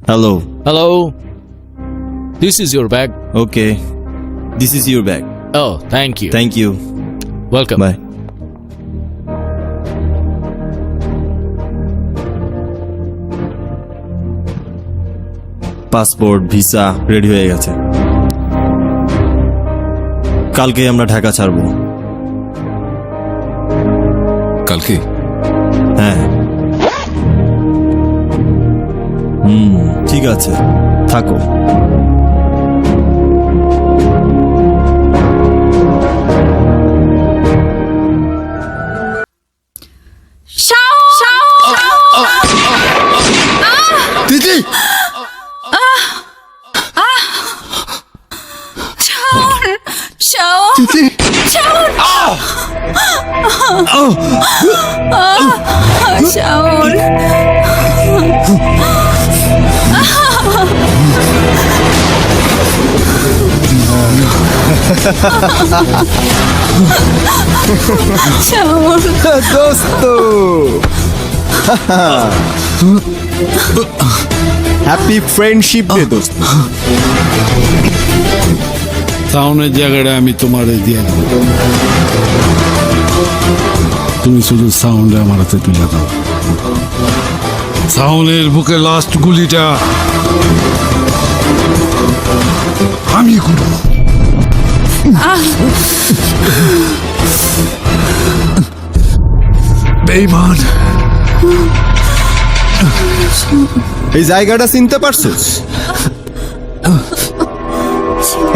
Hello. Hello. This is your bag. Okay, this is your bag. Oh, thank you. Thank you, Welcome. Bye. Passport visa ready হয়ে গেছে, কালকে আমরা ঢাকা ছাড়বো। কালকে? হ্যাঁ। ঠিক আছে, থাকো। দিদি, দোস্ত, হ্যাপি ফ্রেন্ডশিপ ডে দোস্ত। সাউনের জায়গাটা আমি তোমার দিয়ে দেব, তুমি শুধু সাউন্ডে আমার হাতে তুলে দাও। সাউনের বুকে লাস্ট গুলিটা আমি করব। বেঈমান, এই জায়গাটা চিনতে পারছিস?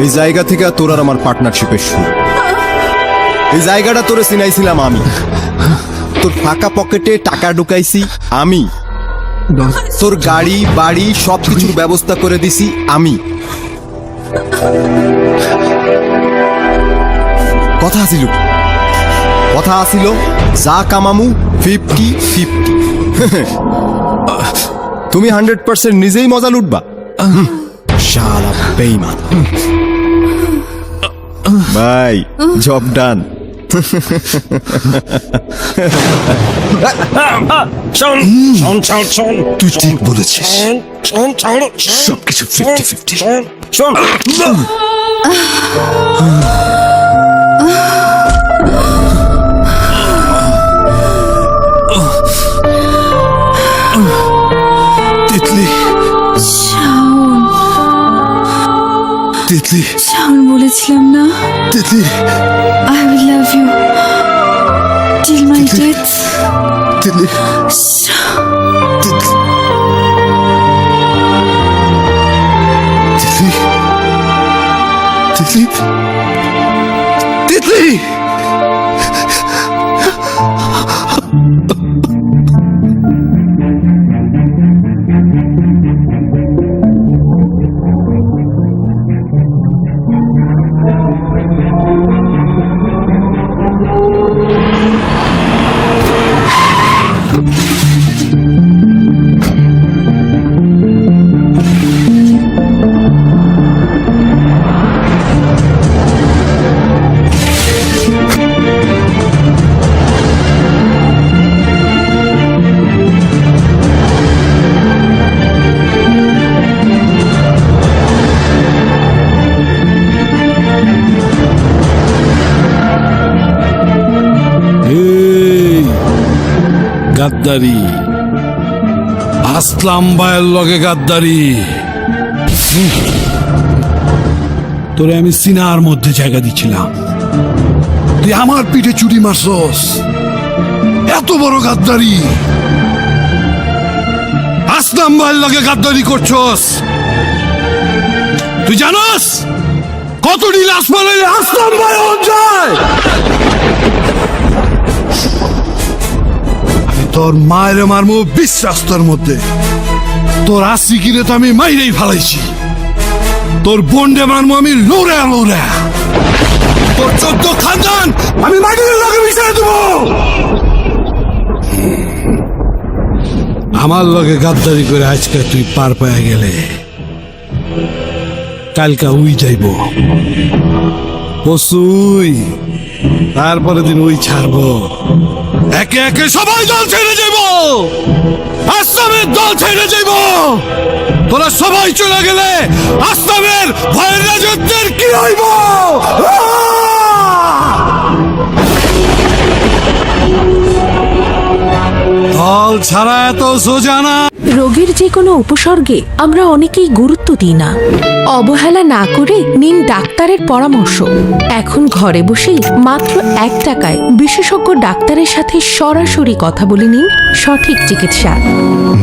এই জায়গা থেকে তোর আর আমার পার্টনারশিপের শুরু। এই জায়গাটা তোরে চিনাইছিলাম আমি, তোর ফাঁকা পকেটে টাকা ঢুকাইছি আমি, তোর গাড়ি বাড়ি সবকিছুর ব্যবস্থা করে দিছি আমি। কথা আছিল, কথা আছিল যা কামামু 50-50। তুমি 100% নিজেই মজা লুটবা। শালা বেঈমান। ভাই, জব ডান। তুই ঠিক বলেছিস, সবকিছু 50-50। তিতলি, তিতলি, শাওন, বলেছিলাম না Titli, I will love you till my death. Titli, Titli, Titli, Titli. গাদ্দারি, আসলাম ভাইয়ের লগে গাদ্দারি। তোরে আমি সিনার মধ্যে জায়গা দিচ্ছিলাম, তুই আমার পিঠে চুরি মারছস। এত বড় গাদ্দারি, আসলাম ভাইয়ের লগে গাদ্দারি করছস। তুই জানোস কত নীল আসমানে আসলাম ভাই যায়। তোর মায়ের মারমু বিশ্বাস্তর মধ্যে, তোর আশিকিরে তো আমি মাইরেই ফালাইছি, তোর বোনডে মারমু আমি লোরা লোরা, তোর 14 খানদান আমি মাটির লগে মিশিয়ে দেব। আমার লগে গাদ্দারি করে আজকে তুই পার পায়া গেলে কালকা উই যাইব পশুই, তারপরে দিন ওই ছাড়বো। একে একে সবাই দল ছেড়ে যাব, আসলামের দল ছেড়ে যাব। তোরা সবাই চলে গেলে আসলামের ভয়ের রাজত্বের কি হইব? দল ছাড়া এত সোজা না। রোগের যে কোনো উপসর্গে আমরা অনেকেই গুরুত্ব দিই না। অবহেলা না করে নিন ডাক্তারের পরামর্শ। এখন ঘরে বসেই মাত্র 1 টাকায় বিশেষজ্ঞ ডাক্তারের সাথে সরাসরি কথা বলে নিন সঠিক চিকিৎসা।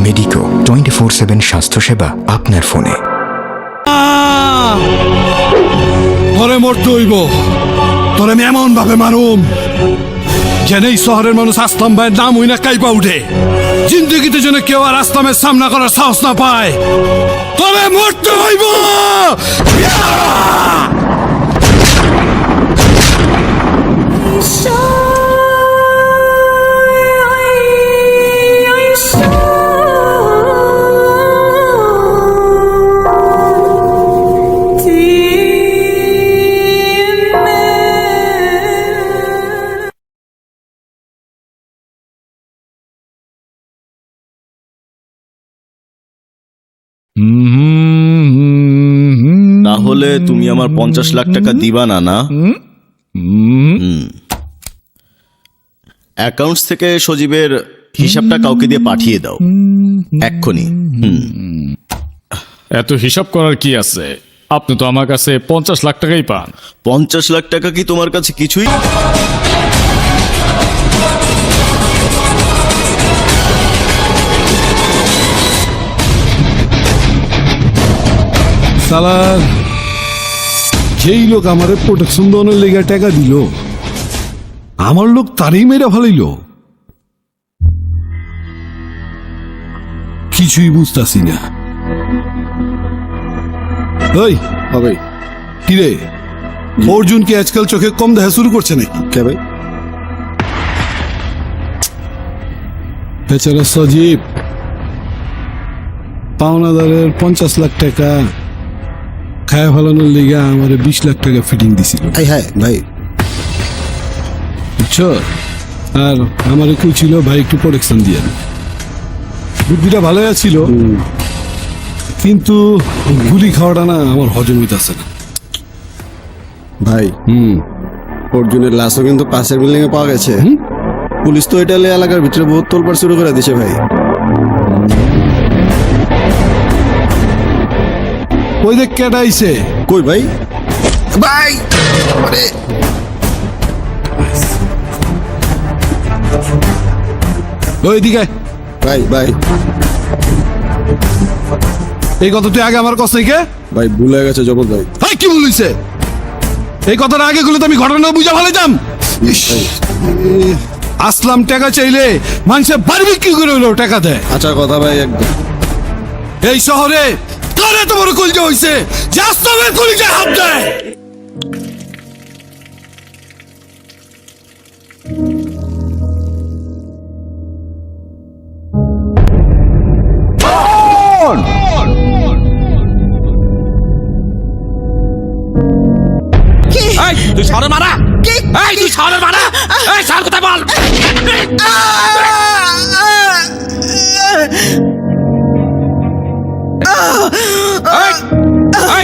মেডিকো 24/7 স্বাস্থ্যসেবা আপনার ফোনে। তোরে মরতে হইব, তোরে আমি এমন ভাবে মারুম যেন এই শহরের মানুষ আসলাম ভাইয়ের নাম হই না কাইপা উঠে, জিন্দগিতে যেন কেউ আর আসলামের সামনা করার সাহস না পায়। তবে মরতে হইব। তাহলে তুমি আমার 50 লাখ টাকা দিবা না? না, অ্যাকাউন্টস থেকে সজীবের হিসাবটা কাউকে দিয়ে পাঠিয়ে দাও এক্ষুনি। এত হিসাব করার কি আছে? আপনি তো আমার কাছে 50 লাখ টাকাই পান। 50 লাখ টাকা কি তোমার কাছে কিছুই? সালার যেই লোক আমার প্রোটেকশন দেওয়ার লেগে টাকা দিল, আমার লোক তারই মেরে ফেলাইল। কিছুই বুঝতাছি না। ওই হবে কিরে, অর্জুন কি আজকাল চোখে কম দেখা শুরু করছে নাকি? কে ভাই? বেচারা সজীব পাওনাদারের 50 লাখ টাকা খায়া ফেলানোর লিগা আমার 20 লাখ টাকা ফিটিং দিছিল। হ্যাঁ ভাই, বুঝছো? আর আমার কেউ ছিল ভাই একটু প্রোটেকশন দিয়ে, বুদ্ধিটা ভালো ছিল, কিন্তু গুলি খাওয়াটা না আমার হজম হইতেছে না ভাই। অর্জুনের লাশও কিন্তু পাশের বিল্ডিং এ পাওয়া গেছে। পুলিশ তো এটা এলাকার ভিতরে বহুত তোলপাড় শুরু করে দিছে ভাই। ওই দেখ কেটা আইছে। কই ভাই? ভাই ওই দিকে ভাই ভাই এই কথা তুই আগে আমার কাছ থেকে ভাই ভুল হয়ে গেছে জগৎ ভাই। ভাই কি বলিছে? এই কথাটা আগে গুলো তো আমি ঘটনা বুঝা ফেলাইতাম। আসলাম টাকা চাইলে মানুষের বাড়ি বিক্রি করে হইলো টাকা দেয়। আচ্ছা কথা ভাই একদম। এই শহরে কার এত বড় কলিজা হইছে যে আসলামের কলিজায় হাত দেয়? তুই শহরের মারা? তুই শহরের মারা? শহর কোথায় বল?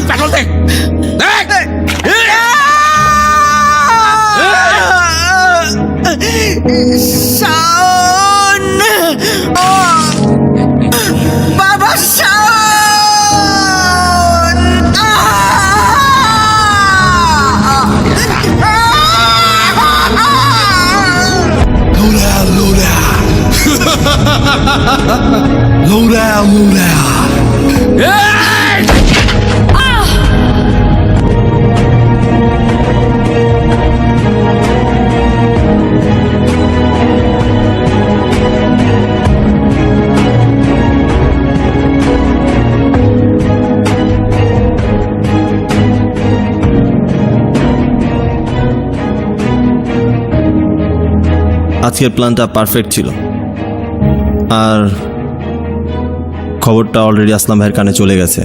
পেট্রোল দে। শাওন, বাবা শাওন। Low down. আজকের প্ল্যানটা পারফেক্ট ছিল, আর খবরটা অলরেডি আসলাম ভাইয়ের কানে চলে গেছে।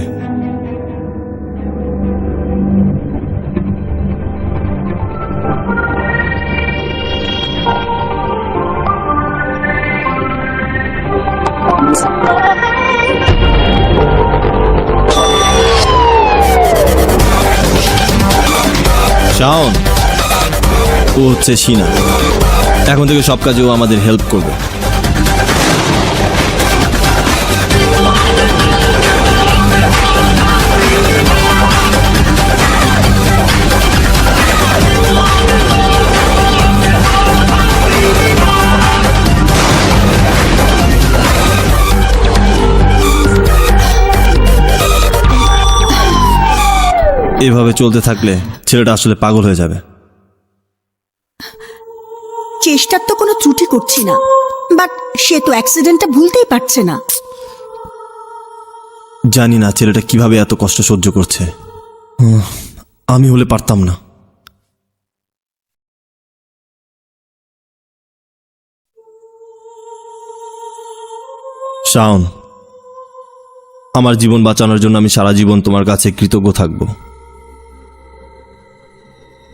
শাওন, ও হচ্ছে শিনা। এখন থেকে সব কাজে ও আমাদের হেল্প করবে। এভাবে চলতে থাকলে ছেলেটা আসলে পাগল হয়ে যাবে। চেষ্টার তো কোনো ত্রুটি করছি না, বাট সে তো অ্যাক্সিডেন্টটা ভুলতেই পারছে না। জানি না ছেলেটা কিভাবে এত কষ্ট সহ্য করছে। আমি হলে পারতাম না। শাওন, আমার জীবন বাঁচানোর জন্য আমি সারা জীবন তোমার কাছে কৃতজ্ঞ থাকব।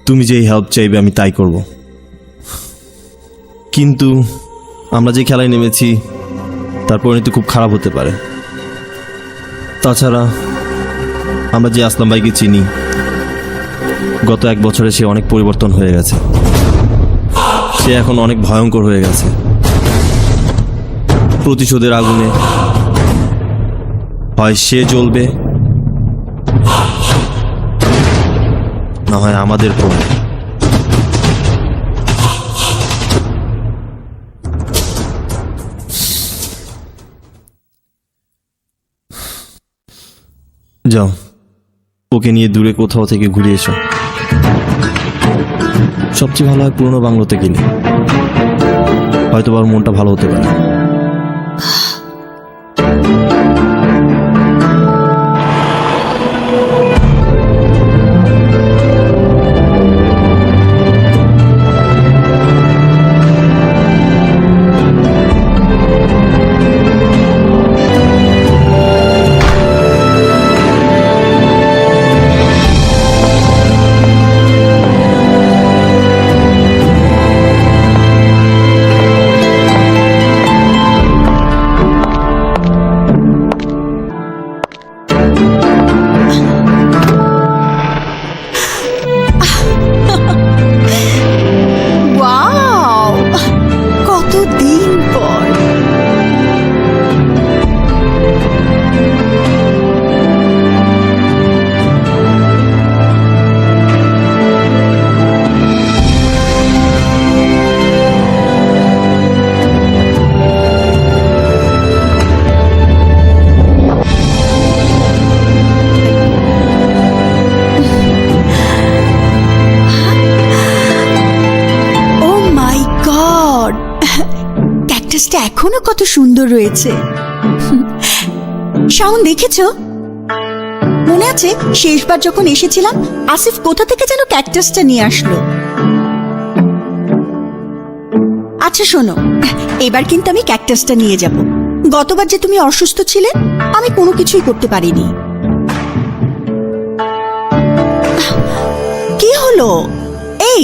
তুমি যেই হেল্প চাইবে আমি তাই করব। কিন্তু আমরা যে খেলায় নেমেছি তার পরিণতি খুব খারাপ হতে পারে। তাছাড়া আমরা যে আসলাম ভাইকে চিনি, গত 1 বছরে সে অনেক পরিবর্তন হয়ে গেছে। সে এখন অনেক ভয়ঙ্কর হয়ে গেছে। প্রতিশোধের আগুনে হয় সে জ্বলবে, না হয় আমাদের পড়বে। যাও, ওকে নিয়ে দূরে কোথাও থেকে ঘুরে এসো। সবচেয়ে ভালো হয় পুরনো বাংলোতে গেলে, হয়তো ওর মনটা ভালো হতে পারে। ওয়াও, কতদিন পর। ও মাই গড, ক্যাকটাসটা এখনো কত সুন্দর রয়েছে। শাওন, দেখেছো? মনে আছে শেষবার যখন এসেছিলাম আসিফ কোথা থেকে যেন ক্যাকটাসটা নিয়ে আসলো। আচ্ছা শোনো, এবার কিন্তু আমি ক্যাকটাসটা নিয়ে যাব। গতবার যে তুমি অসুস্থ ছিলে, আমি কোনো কিছুই করতে পারিনি। কি হলো? এই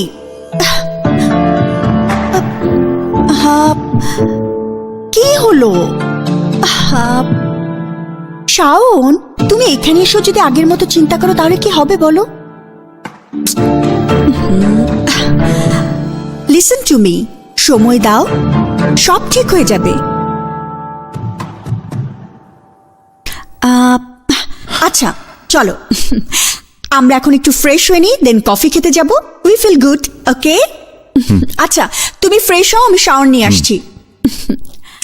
কি হলো? শাওন, তুমি এখানে এসো যদি আগের মতো চিন্তা করো তাহলে কি হবে বলো? লিসেন টু মি, সময় দাও, সব ঠিক হয়ে যাবে। আচ্ছা চলো, আমরা এখন একটু ফ্রেশ হয়ে নিই, দেন কফি খেতে যাব। উই ফিল গুড, ওকে? আচ্ছা তুমি ফ্রেশ হও, আমি শাওন নিয়ে আসছি।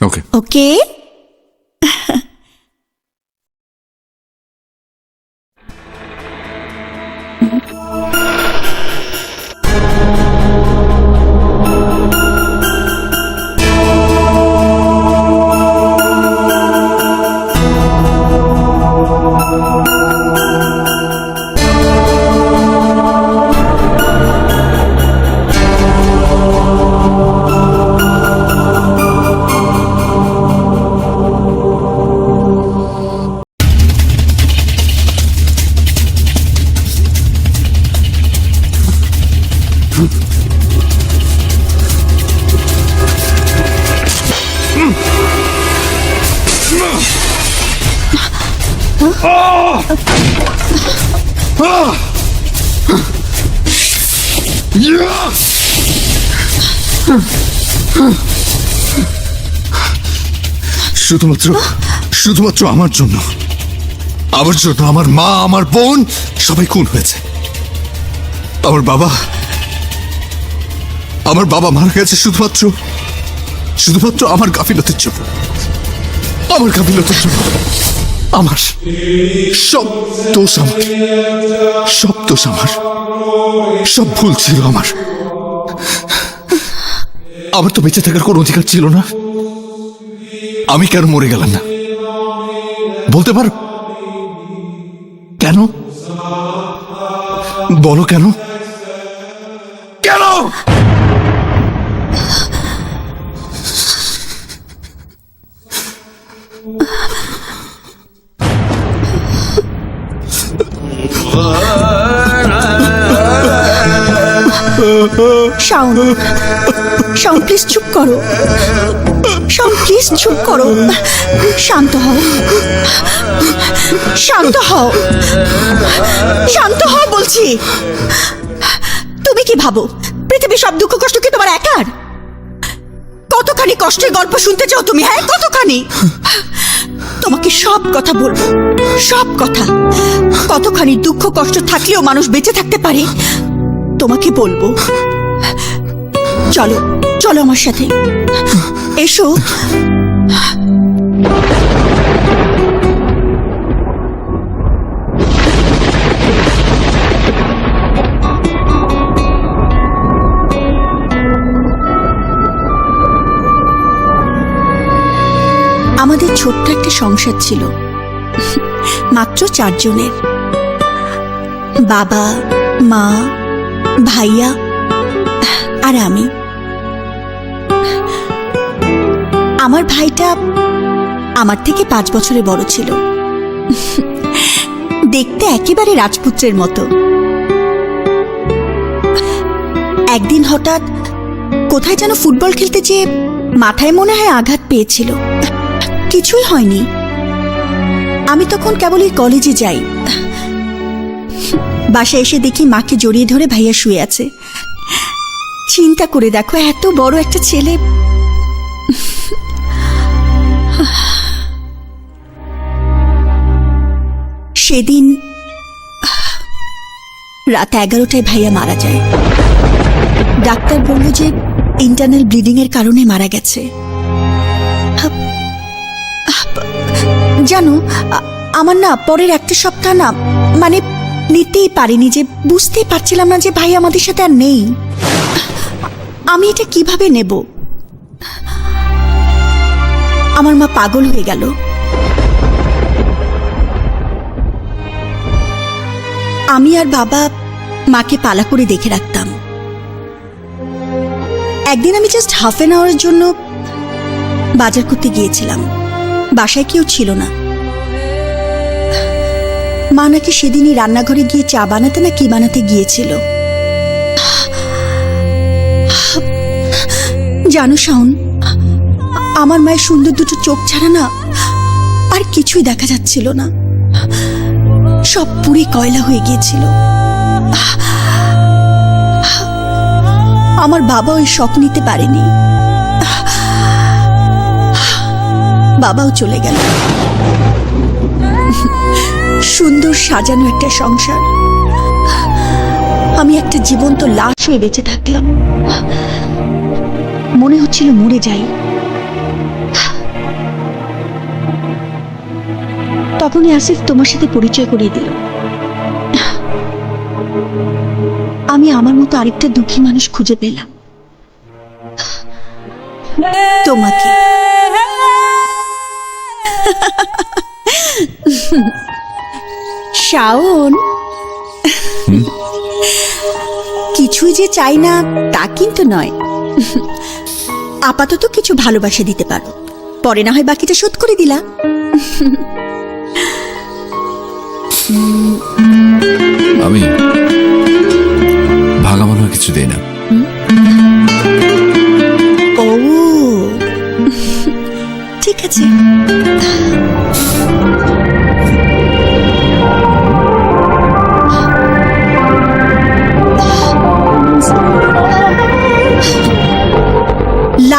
ওকে ওকে। শুধুমাত্র আমার জন্য আমার মা, আমার বোন সবাই খুন হয়েছে। আমার বাবা মারা গেছে শুধুমাত্র আমার গাফিলতির জন্য। আমার সব দোষ আমার সব ভুল ছিল আমার তো বেঁচে থাকার কোনো অধিকার ছিল না। আমি কেন মরে গেলাম না বলতে পারো? কেন বলো, কেন? শাওন, প্লিজ চুপ করো। প্লিজ চুপ করো। শান্ত হও বলছি। তুমি কি ভাবো পৃথিবীর সব দুঃখ কষ্ট কি তোমার একার? কতখানি কষ্টের গল্প শুনতে চাও তুমি? হ্যাঁ, কতখানি? তোমাকে সব কথা বলবো, সব কথা। কতখানি দুঃখ কষ্ট থাকলেও মানুষ বেঁচে থাকতে পারে তোমাকে বলবো। চলো চলো আমার সাথে, এসো। আমাদের ছোট্ট একটা সংসার ছিল, মাত্র 4 জনের। বাবা, মা, ভাইয়া আর আমি। আমার ভাইটা আমার থেকে 5 বছরের বড় ছিল, দেখতে একেবারে রাজপুত্রের মতো। একদিন হঠাৎ কোথায় যেন ফুটবল খেলতে যেয়ে মাথায় মনে হয় আঘাত পেয়েছিল। কিছুই হয়নি। আমি তখন কেবলই কলেজে যাই। বাসায় এসে দেখি মাকে জড়িয়ে ধরে ভাইয়া শুয়ে আছে। চিন্তা করে দেখো, এত বড় একটা ছেলে। সেদিন রাত 11টায় ভাইয়া মারা যায়। ডাক্তার বলল যে ইন্টারনাল ব্লিডিং এর কারণে মারা গেছে। জানো, আমার না পরের একটা সপ্তাহ না মানে নিতেই পারিনি, যে বুঝতেই পারছিলাম না যে ভাই আমাদের সাথে আর নেই। আমি এটা কিভাবে নেব? আমার মা পাগল হয়ে গেল। আমি আর বাবা মাকে পালা করে দেখে রাখতাম। একদিন আমি জাস্ট হাফ অ্যান আওয়ারের জন্য বাজার করতে গিয়েছিলাম। বাসায় কেউ ছিল না। মা নাকি সেদিনই রান্নাঘরে গিয়ে চা বানাতে না কি বানাতে গিয়েছিল। জানো শাওন, আমার মায়ের সুন্দর দুটো চোখ ছাড়া না আর কিছুই দেখা যাচ্ছিল না। সব পুড়ে কয়লা হয়ে গিয়েছিল। আমার বাবা ওই শখ নিতে পারেনি। বাবাও চলে গেল। সুন্দর সাজানো একটা সংসার, আমি একটা জীবন্ত লাশ হয়ে বেঁচে থাকলাম। মনে হচ্ছিল মরে যাই। তখনই আসিফ তোমার সাথে পরিচয় করিয়ে দিল। আমি আমার মতো আরেকটা দুঃখী মানুষ খুঁজে পেলাম, তোমাকে। শাওন, কিছুই যে চাই না তা কিন্তু নয়। আপাতত কিছু ভালোবাসা দিতে পারো, পরে না হয় বাকিটা শোধ করে দিলা। আমি ভাগাভাগি কিছু দেই না। ও ঠিক আছে।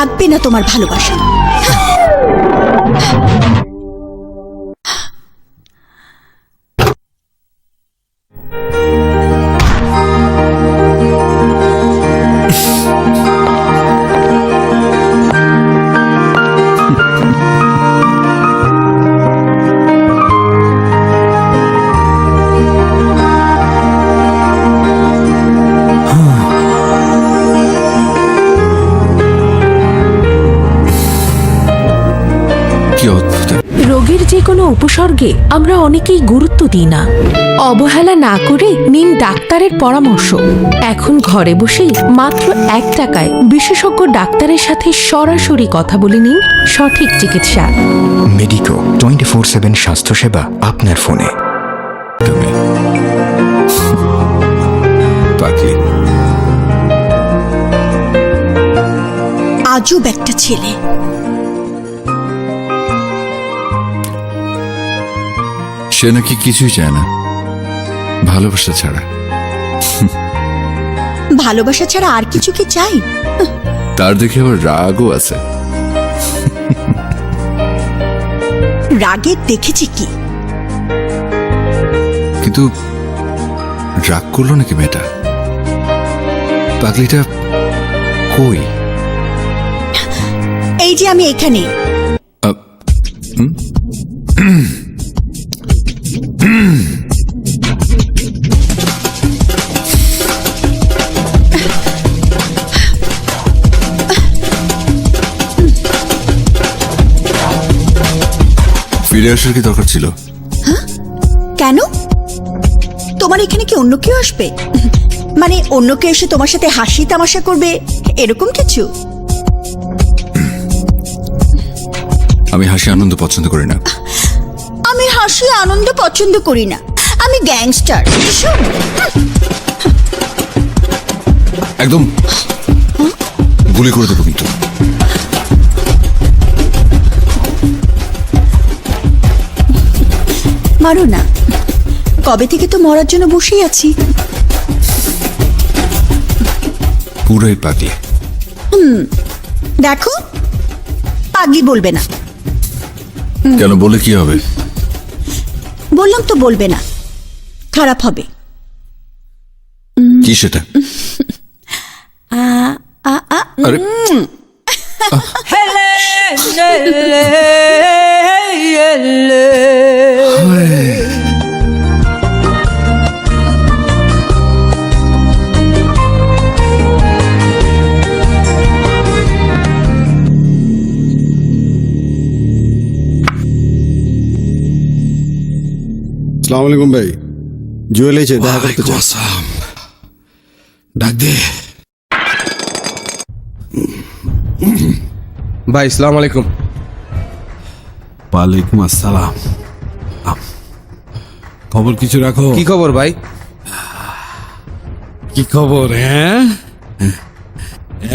লাগবে না তোমার ভালোবাসা। কি অদ্ভুত। রোগের যে কোনো উপসর্গে আমরা অনেকেই গুরুত্ব দিই না। অবহেলা না করে নিন ডাক্তারের পরামর্শ। এখন ঘরে বসেই মাত্র 1 টাকায় বিশেষজ্ঞ ডাক্তারের সাথে সরাসরি কথা বলে নিন সঠিক চিকিৎসা। মেডিকো 24/7 স্বাস্থ্যসেবা আপনার ফোনে। তুমি পাগলি। আজব একটা ছেলে। সে নাকি কিছুই চায় না ভালোবাসা ছাড়া। ভালোবাসা ছাড়া আর কিছু কি চাই? তার দেখে আবার রাগও আছে। রাগের দেখেছি কি, কিন্তু রাগ করলো নাকি মেয়েটা? পাগলিটা কই? এই যে আমি এখানে। ফিরে আসার কি দরকার ছিল? কেন? তোমার এখানে কি অন্য কেউ আসবে? মানে অন্য কেউ এসে তোমার সাথে হাসি তামাশা করবে এরকম কিছু? আমি হাসি আনন্দ পছন্দ করি না। আমি হাসি আনন্দ পছন্দ করি না। আমি গ্যাংস্টার। একদম গুলি করে দেবো কিন্তু। মারো না। কবে থেকে তো মরার জন্য বসেই আছি। পুরোই পাগলি। দেখো, পাগলি বলবে না। কেন, বলে কি হবে? বললাম তো বলবে না, খারাপ হবে। কি সেটা? আরে আসসালামু আলাইকুম ভাই। জুয়েল এসে দেখা করতে চাই। ডাক দে ভাই। আসসালামু আলাইকুম। ওয়ালাইকুম আসসালাম। খবর কিছু রাখো। কি খবর ভাই? কি খবর? হ্যাঁ,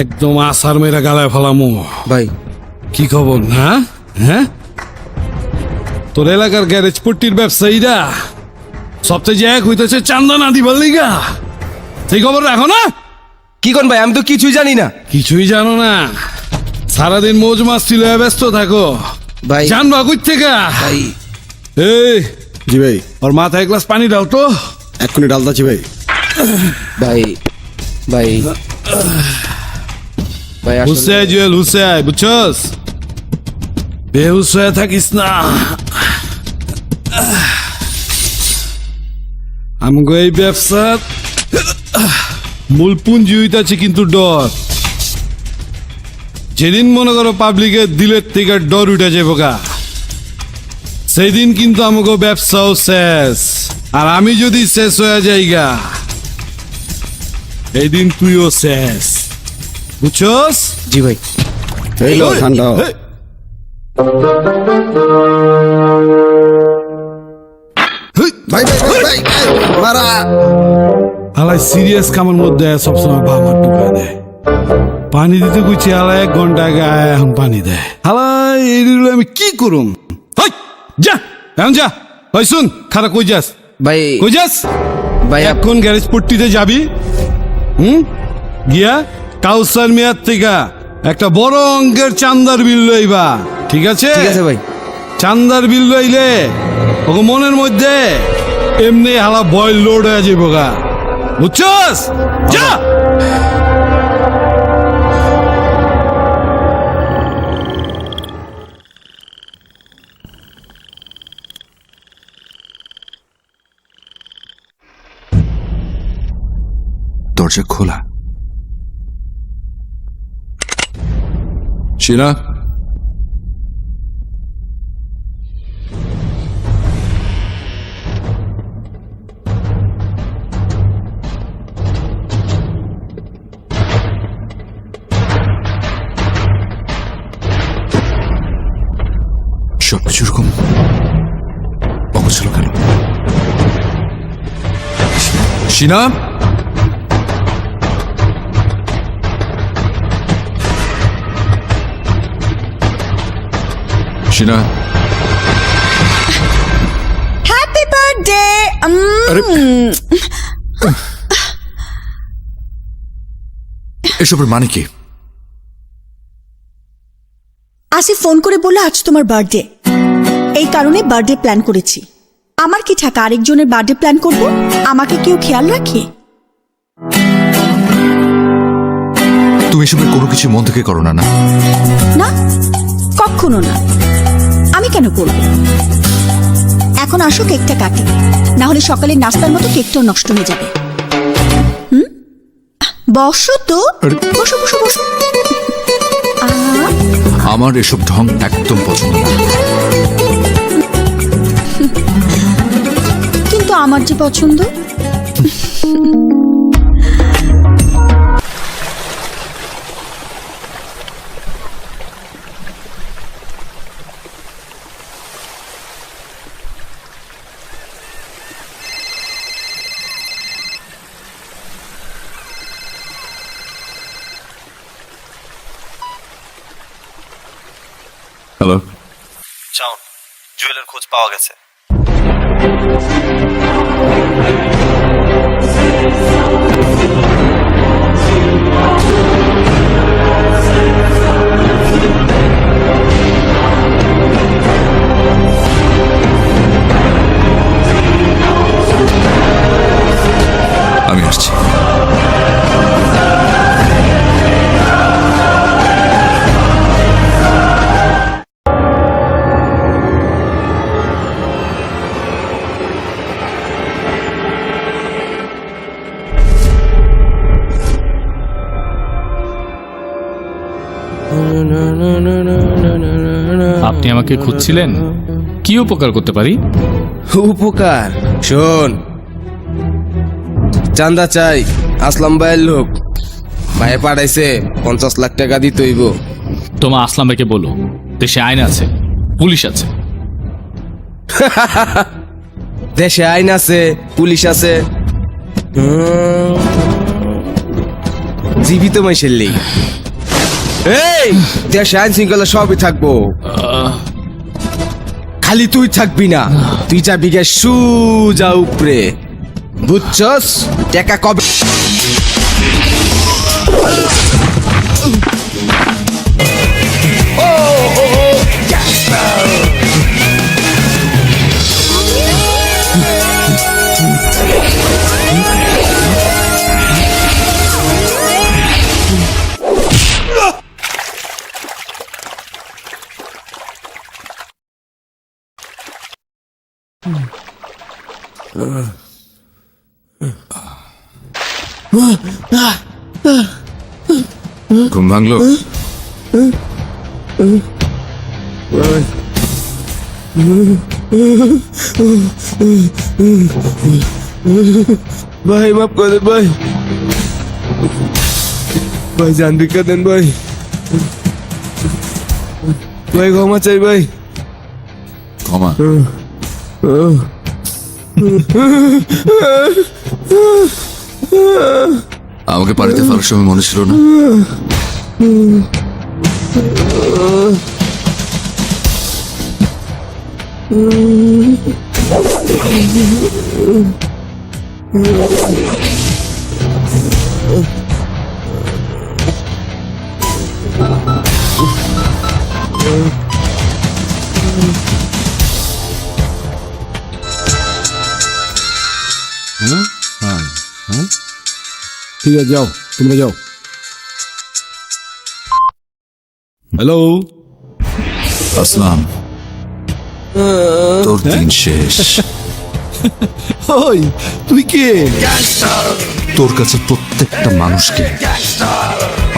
একদম আসার মেরা গালায় ফেলামো ভাই। কি খবর? না হ্যাঁ, তোর এলাকার গ্যারেজ পট্টির ব্যবসায়ীরা সবচেয়ে যে এক হইতেছে চান্দা না দিবার লিগা। সেই খবর রাখো না। কি কোন ভাই? আমি তো কিছুই জানি না। কিছুই জানো না? সারাদিন মৌজ মাছ ছিল, ব্যস্ত থাকো ভাই। জানবা কই থেকে? ভাই এই জি ভাই। ওর মাথায় এক গ্লাস পানি দাও তো। এক্ষুনি ডালতাছি ভাই। ভাই ভাই ভাই হুসে জুয়েল হুসে, বুঝছস? বেহুশ হয়ে থাকিস না। আমগো এই ব্যবসা মূল পুঞ্জি হইতাছে কিন্তু ডর। যেদিন মনে করো পাবলিকের দিলের থেকে ডর উঠে যাবো গা, সেই দিন কিন্তু আমাকে ব্যবসাও শেষ। আর আমি যদি শেষ হয়ে যাই গা, এই দিন তুইও শেষ। বুঝছস? জি ভাই। এই লো ঠান্ডা। ভাই ভাই ভাই ভাই মারা। আলাই সিরিয়াস কামের মধ্যে সবসময় বাবা ঢুকায় দেয়। পানি দিতে গুছি আলাই 1 ঘন্টা আগে এখন পানি দেয়। আলাই এইগুলো আমি কি করুম? যা এখন যা। ওই শুন, খারা কই যাস ভাই? কই যাস ভাই? এখন গ্যারেজ পট্টিতে যাবি। গিয়া কাউসার মেয়ার থেকে একটা বড় অঙ্কের চান্দার বিল লইবা, ঠিক আছে? ঠিক আছে ভাই। চান্দার বিল লইলে ওকে মনের মধ্যে এমনি হালা বয় লোড হয়ে যাবো গা, বুঝছস? যা। দরজা খোলা। শিলা, সবকিছু এরকম অগোছাল কেন? Sheena, Sheena, happy birthday. এসবের মানে কি? আসিফ ফোন করে বললো আজ তোমার বার্থডে, এই কারণে বার্থডে প্ল্যান করেছি। আমার কি ঠাকা আরেকজনের বার্থডে প্ল্যান করব? আমাকে কেউ খেয়াল রাখে? তুমি এসবের কোনো কিছু মন থেকে করো না? না, কখনো না। আমি কেন করব? এখন আসো কেকটা কাটি, না হলে সকালে নাস্তার মতো কেকটাও নষ্ট হয়ে যাবে। বসো তো, বসো বসো বসো। আমার এসব ঢং একদম পছন্দ না। কিন্তু আমার যে পছন্দ। হ্যালো, চাউন, জুয়েলের খোঁজ পাওয়া গেছে। আমি আসছি। আপনি আমাকে খুঁজছিলেন? কি উপকার করতে পারি? উপকার? শোন, চান্দা চাই, আসলাম ভাইয়ের লোক ভাইয়ে পাঠাইছে, 50 লাখ টাকা দিতে হইব। তোমার আসলাম ভাইকে বলো দেশে আইন আছে, পুলিশ আছে। দেশে আইন আছে, পুলিশ আছে, জীবিত মাইসের লেগে। এই দেশে আইন শৃঙ্খলা সবই থাকবো, খালি তুই থাকবি না। তুই যাবি গে সুজা উপরে, বুঝছস? টাকা কবে ঘুম ভাঙলো? ভাই মাফ করে দেন ভাই, ভাই জান ভিক্ষা দেন ভাই, ভাই ক্ষমা চাই ভাই। ক্ষমা? আমাকে পানিতে ফেলার সময় মনে ছিল না? ঠিক আছে, যাও, তোমরা যাও। হ্যালো, আসলাম, তোর দিন শেষ। ওই তুই কে? তোর কাছে প্রত্যেকটা মানুষকে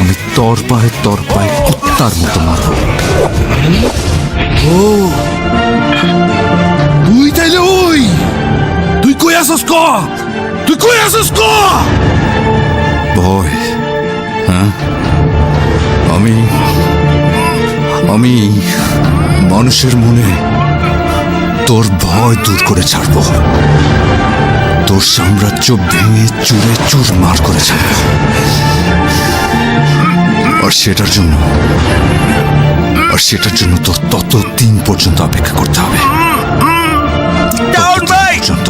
আমি তর পায়ে কুত্তার মতো মারব। ও তুই তাইলে ওই, তুই কই আসস ক? তুই কই আসস ক? ভয়? হ্যাঁ, আমি মানুষের মনে তোর ভয় দূর করে ছাড়ব, তোর সাম্রাজ্য ভেঙে চুরে চুরমার করে ছাড়ব। আর সেটার জন্য তোর ততদিন পর্যন্ত অপেক্ষা করতে হবে। পর্যন্ত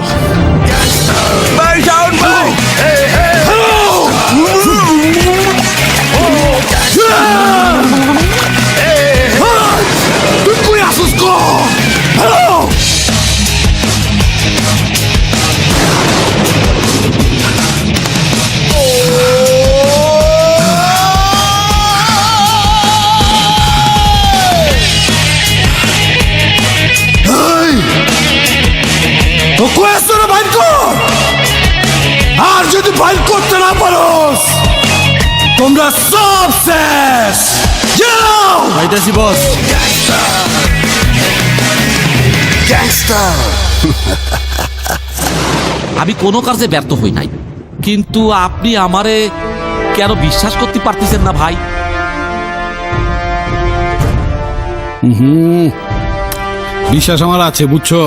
তুই কই আসস ক? আর যদি ফাইল করতে না পারোস তোমরা সব শেষ। যাও আইতাছি বস। আমি কোনো কাজে ব্যর্থ হই নাই, কিন্তু আপনি আমারে কেন বিশ্বাস করতে পারতেছেন না ভাই? বিশ্বাস আমার আছে, বুঝছো,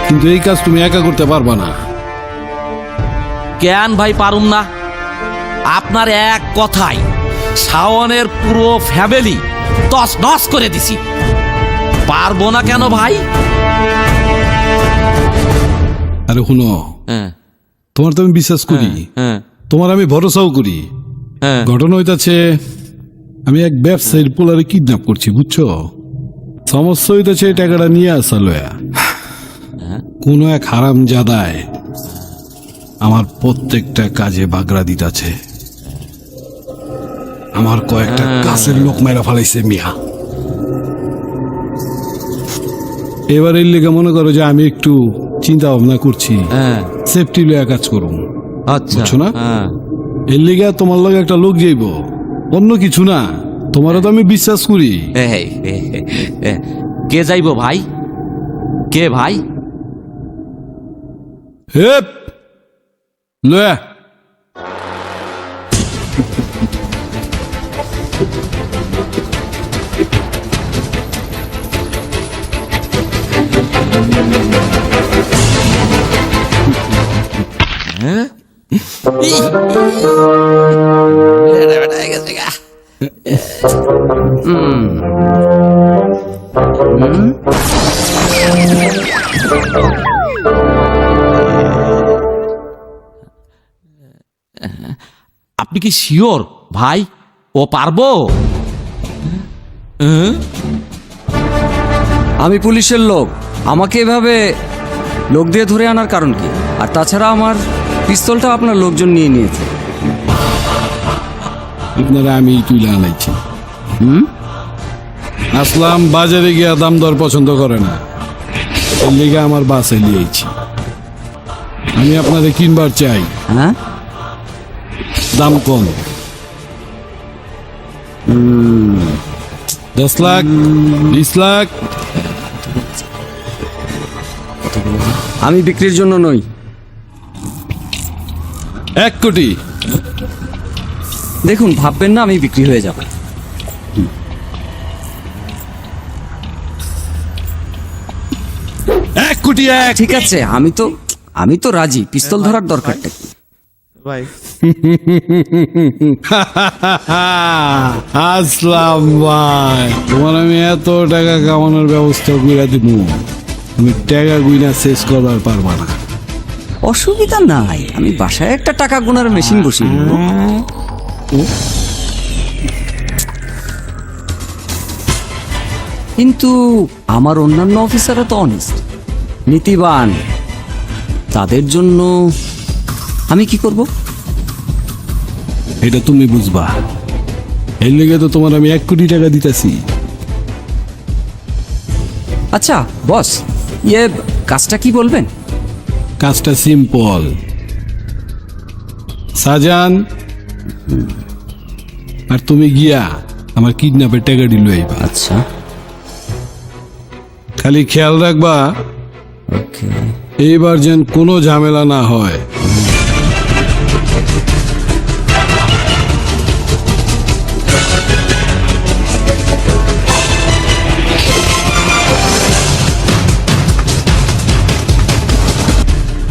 কিন্তু এই কাজ তুমি একা করতে পারবা না। কেন ভাই পারুম না? আপনার এক কথায় শাওনের পুরো ফ্যামিলি তস নস করে দিছি, পারবো না কেন ভাই? আরে শুনো, তোমার তো আমি বিশ্বাস করি, তোমার আমি ভরসাও করি। ঘটনা হইতাছে আমি এক ব্যবসায়ীর পোলারে কিডন্যাপ করছি, বুঝছো। সমস্যা হইতেছে টাকাটা নিয়ে আসা লয়া কোন এক হারাম জাদায় আমার প্রত্যেকটা কাজে বাগড়া দিতেছে। আমার কয়েকটা কাছের লোক মেরা ফেলাইছে মিয়া। এবার এর লেগে মনে করো যে আমি একটু চিন্তা ভাবনা করছি সেফটি লয়া কাজ করুন, বুঝছো না। এর লেগে তোমার লগে একটা লোক যাইব, অন্য কিছু না। তোমারও তো আমি বিশ্বাস করি। কে যাইব ভাই? কে ভাই? হেপ লয়া আপনি কি শিওর ভাই ও পারবো? আমি পুলিশের লোক, আমাকে এভাবে লোক দিয়ে ধরে আনার কারণ কি? আর তাছাড়া আমার পিস্তলটা আপনার লোকজন নিয়ে নিয়েছে। আপনারা আমি তুলে আনাইছি। আসলাম বাজারে গিয়া দাম দর পছন্দ করে না, এর লিগে আমার বাসে লিয়েছি। আমি আপনাদের কিনবার চাই, হ্যাঁ, দাম কম। 10 লাখ, 20 লাখ। আমি বিক্রির জন্য নই। 1 কোটি। দেখুন, ভাববেন না আমি বিক্রি হয়ে যাব। 1 কোটি 1। ঠিক আছে, আমি তো রাজি। পিস্তল ধরার দরকারটা কি ভাই? আসলাম ভাই, তোমার আমি এত টাকা কামানোর ব্যবস্থা করে দিব, তুমি টাকা গুইনা শেষ করবার পারবা না। অসুবিধা নাই, আমি বাসায় একটা টাকা গোনার মেশিন বসিয়ে দেব। কিন্তু আমার অন্যান্য অফিসাররা তো অনেস্ট, নীতিবান। তাদের জন্য আমি কি করব? এটা তুমি বুঝবা। এর লেগে তো তোমার আমি 1 কোটি টাকা দিতেছি। আচ্ছা বস, কাজটা কি বলবেন? কাজটা সিম্পল। সাজান আর তুমি গিয়া আমার কিডন্যাপের টাকা দিল। আচ্ছা, খালি খেয়াল রাখবা এইবার যেন কোনো ঝামেলা না হয়।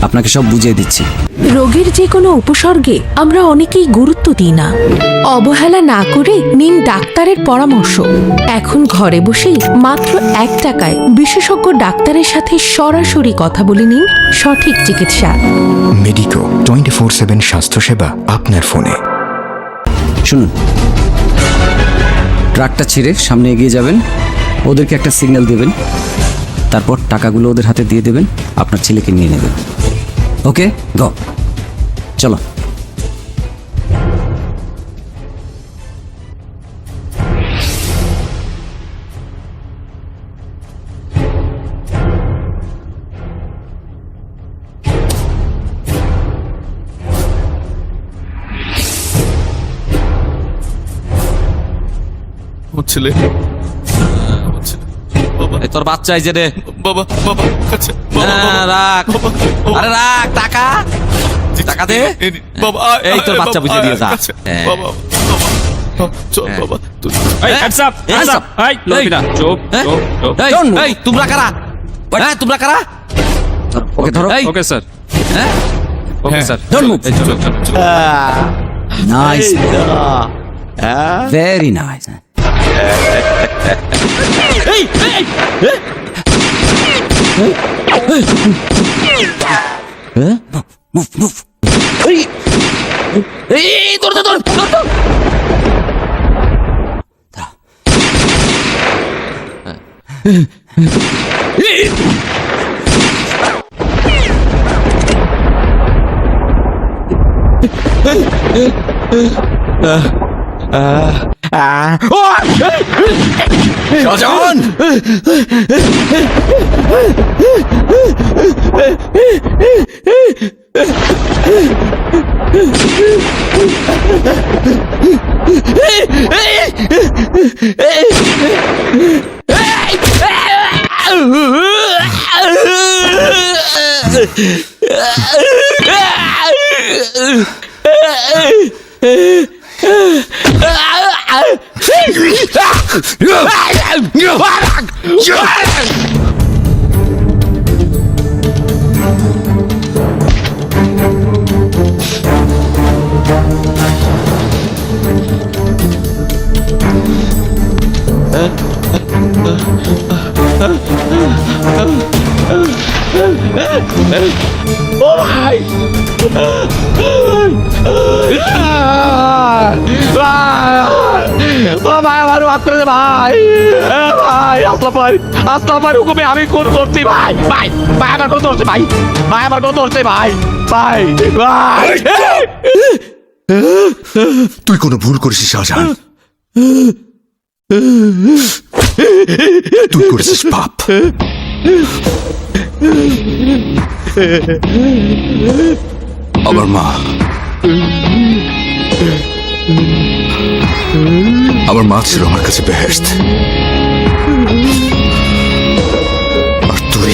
আপনাকে সব বুঝিয়ে দিচ্ছি। রোগের যে কোনো উপসর্গে আমরা অনেকেই গুরুত্ব দিই না। অবহেলা না করে নিন ডাক্তারের পরামর্শ। এখন ঘরে বসেই মাত্র 1 টাকায় বিশেষজ্ঞ ডাক্তারের সাথে সরাসরি কথা বলে নিন সঠিক চিকিৎসা। মেডিকো 24/7 স্বাস্থ্যসেবা আপনার ফোনে। শুনুন, ট্রাকটা ছেড়ে সামনে এগিয়ে যাবেন, ওদেরকে একটা সিগন্যাল দেবেন, তারপর টাকাগুলো ওদের হাতে দিয়ে দেবেন, আপনার ছেলেকে নিয়ে নেবেন। ওকে, গো, চলো। ছেলে তোর বাচ্চা এই যে রে বাবা বাবা কাছে রাখ, আরে রাখ, টাকা টাকা দে বাবা। এই তোর বাচ্চা বুঝিয়ে দিয়ে যা। বাবা চল বাবা। এই তোমরা কারা? হ্যাঁ তোমরা কারা? ওকে ধরো। Okay sir. হ্যাঁ okay sir. Don't move. Nice, very nice. Move move. এই ধর ধর ধর ধর। শাহজাহান! ও ভাই, ভাই আমার মাফ করে দে ভাই। ভাই আসলাম ভাই হুকুমে আমি খুন করছি ভাই। ভাই ভাই আমার কোন ধরছে ভাই। ভাই আমার কোন ধরছে ভাই। ভাই ভাই তুই কোনো ভুল করেছিস শাহজাহান। তুই করেছিস পাপ। আমার মা ছিল আমার কাছে বেহেশত, আর তুই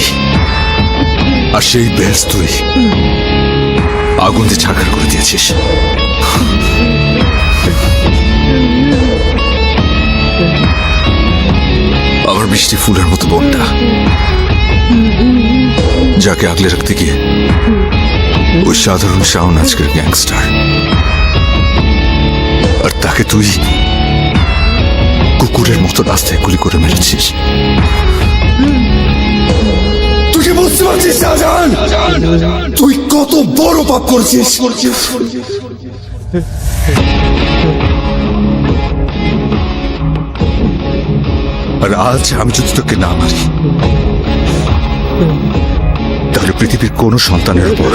আর সেই বেহেশত তুই আগুন দিয়ে ছাড়খাড় করে দিয়েছিস। আমার মিষ্টি ফুলের মতো বোনটা, যাকে আগলে রাখতে গিয়ে ওই সাধারণ শাওন আজকের গ্যাংস্টার, আর তাকে তুই কুকুরের মতো রাস্তায় গুলি করে মেরেছিস। তুই কি বুঝতে পারছিস শাহজাহান তুই কত বড় পাপ করছিস? আর আজ আমি যদি তোকে না মারি, তাহলে পৃথিবীর কোনো সন্তানের উপর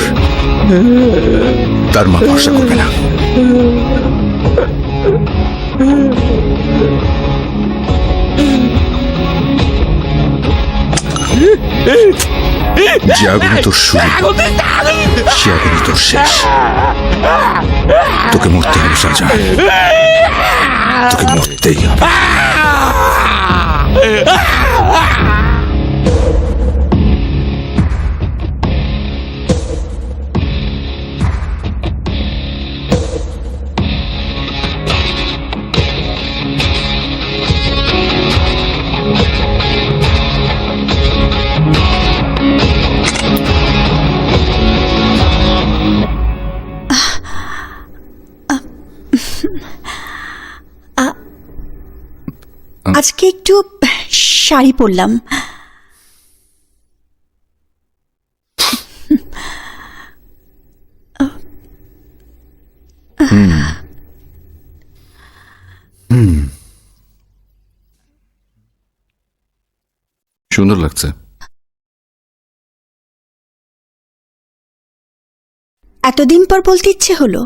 তার মা ভরসা করবে না। যে আগুনে তোর শুরু, সে আগুনে তোর শেষ। তোকে মরতে হবে শাহজাহান, তোকে মরতেই হবে। আজকে একটু শাড়ি পরলাম। সুন্দর লাগছে। এতদিন পর বলতে ইচ্ছে হলো।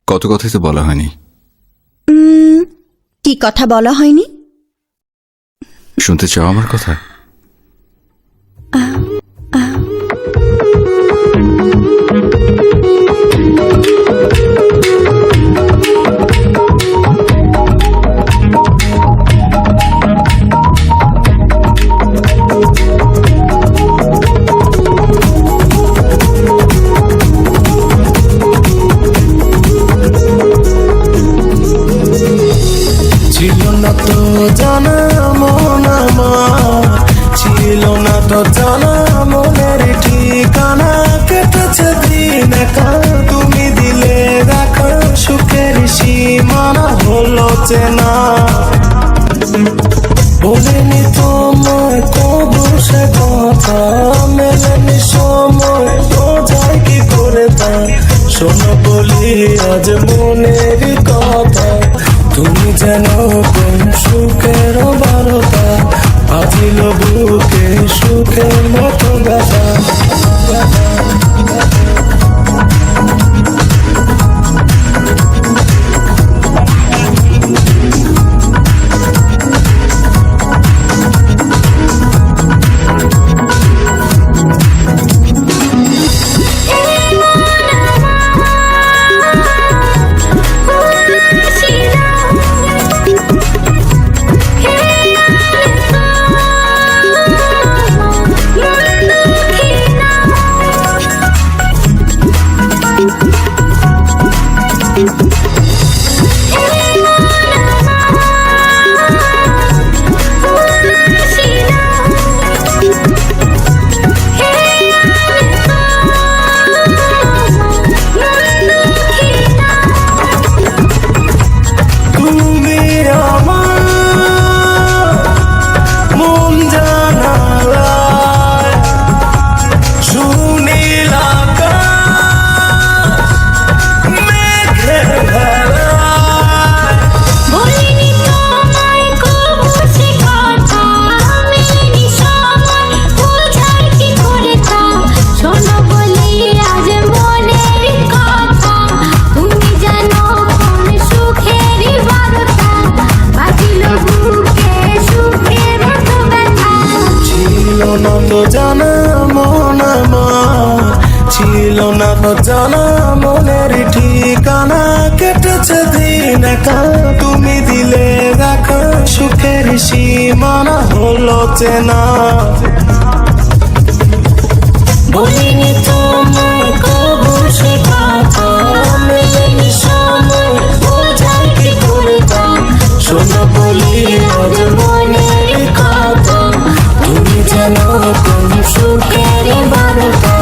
কত কথাই তো বলা হয়নি। কি কথা বলা হয়নি? শুনতে চাও আমার কথা? ছিল না তো জানা মন আমার, ছিল না তো জানা মনের ঠিকানা। কেটেছে দিন একা, তুমি দিলে দেখা সুখের সীমানা হলো চেনা। বলিনি তোমায় কবু সে কথা, মেলেনি সময় বোঝায় কি করে তা। শোনো বলি আজ মনের কথা, তুমি যেন কোন সুখের বারতা। আজিল বুকে সুখের মতো ব্যথা। জানা মন আমার, ছিল না তো জানা মনের ঠিকানা। কেটেছে দিন একা, তুমি দিলে দেখা সুখের সীমানা হলো চেনা। বলিনি তোমায় কবু সে কথা, মেলেনি সময় বোঝায় কি করে তা। শোনো বলি আজ মনের কথা, তুমি যেন কোন সুখের বারতা।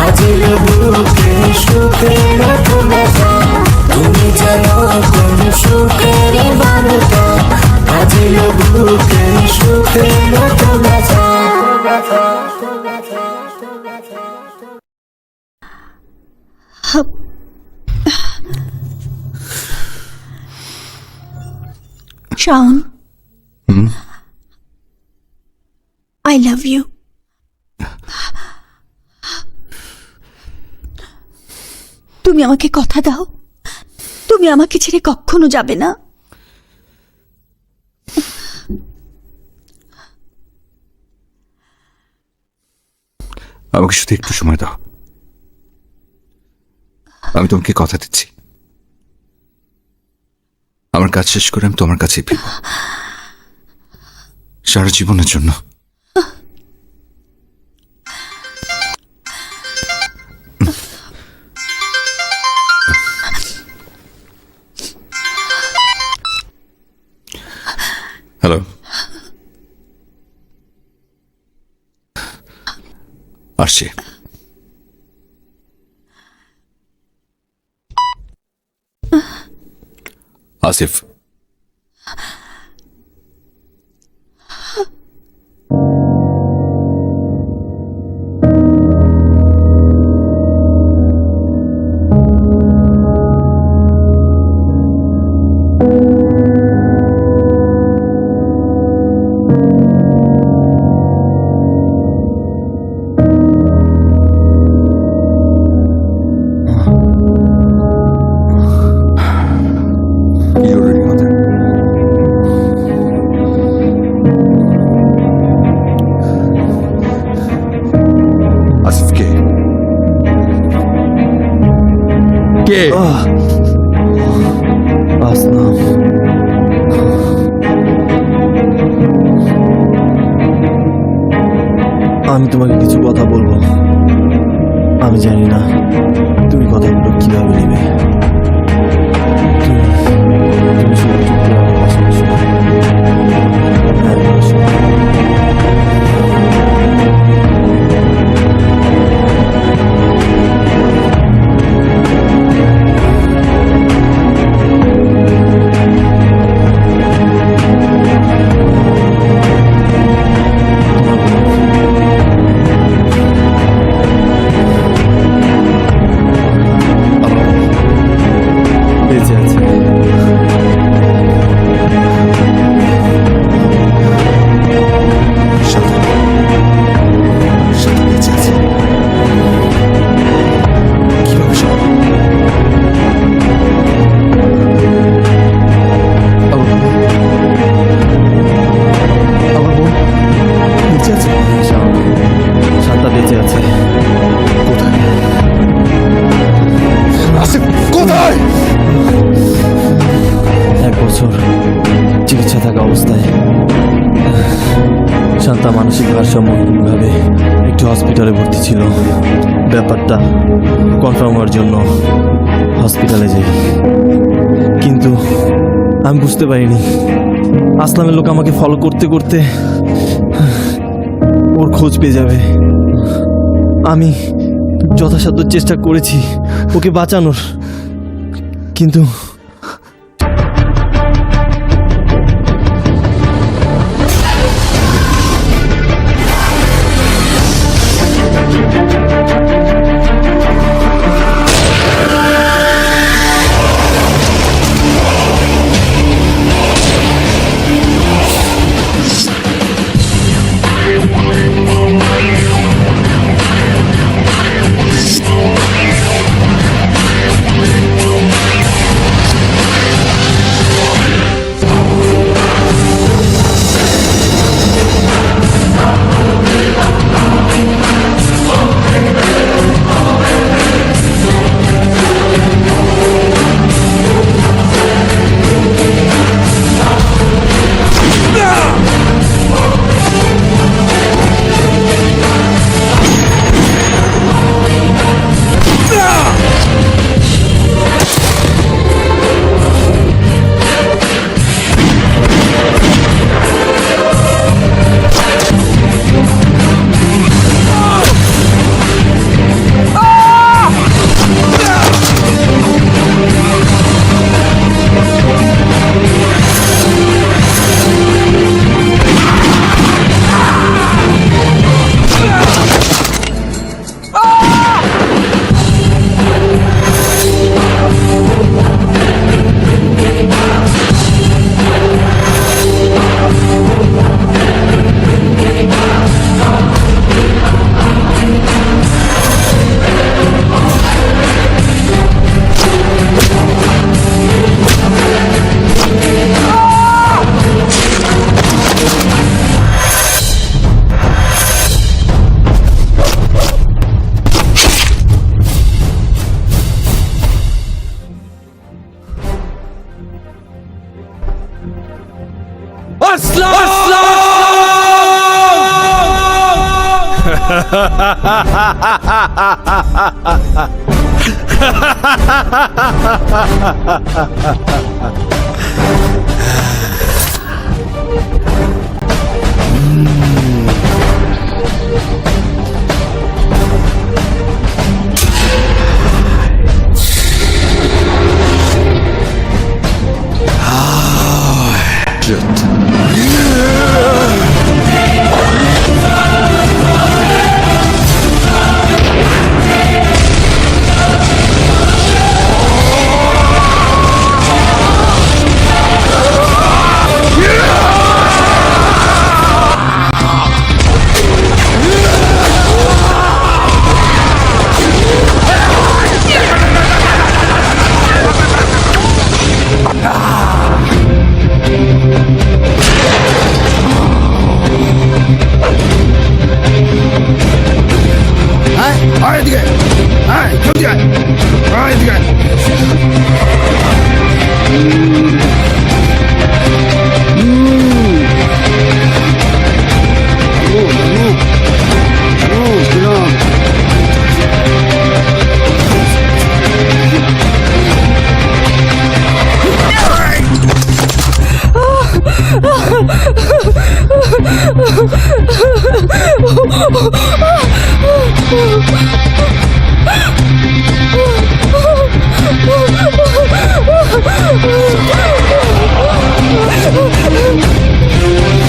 আজিল বুকে সুখের মতো ব্যথা। তুমি যেন কোন সুখের বারতা। আজিল বুকে সুখের মতো ব্যথা। Shaon, I love you. তুমি আমাকে কথা দাও, তুমি আমাকে ছেড়ে কখনো যাবে না। আমাকে শুধু একটু সময় দাও, আমি তোমাকে কথা দিচ্ছি, আমার কাজ শেষ করে আমি তোমার কাছেই ফিরব সারা জীবনের জন্য। হ্যালো, আসছি। আসিফ, কে? আসলাম, আমি তোমাকে কিছু কথা বলবো। আমি জানি না তুমি কথাগুলো কিভাবে নেবে। তুমি শুধু চুপ করে আমার পাশে বসো। হ্যাঁ, বসো। বেঁচে আছে। বেঁচে আছে কিভাবে? আমার বোন বেঁচে আছে? শান্তা বেঁচে আছে। কোথায়? আসিফ কোথায়? 1 বছর চিকিৎসা থাকা অবস্থায় শান্তা মানসিক ভারসাম্যহীনভাবে একটি হসপিটালে ভর্তি ছিল। ব্যাপারটা কনফার্ম হওয়ার জন্য হসপিটালে যাই, কিন্তু আমি বুঝতে পারিনি আসলামের লোক আমাকে ফলো করতে করতে ওর খোঁজ পেয়ে যাবে। আমি যথাসাধ্য চেষ্টা করেছি ওকে বাঁচানোর, কিন্তু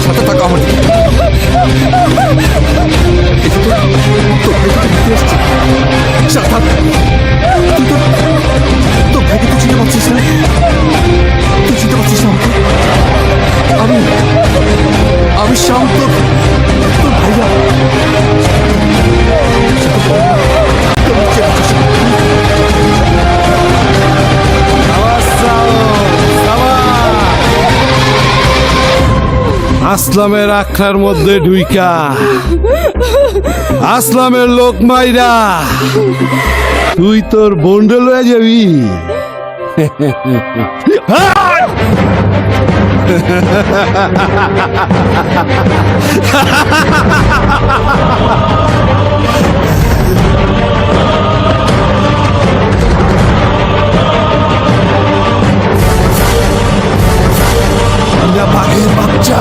সাথে থাকো আমার দিকে। সাবধান। তুই তোর ভাইকে তো চিনতে পারছিস না? তুই চিনতে পারছিস না আমাকে? আমি শাম, তোর ভাইয়া। আসলামের আখড়ার মধ্যে ঢুইকা আসলামের লোক মাইরা তুই তোর বন্ডে লয়ে যাবি। বাঘের বাচ্চা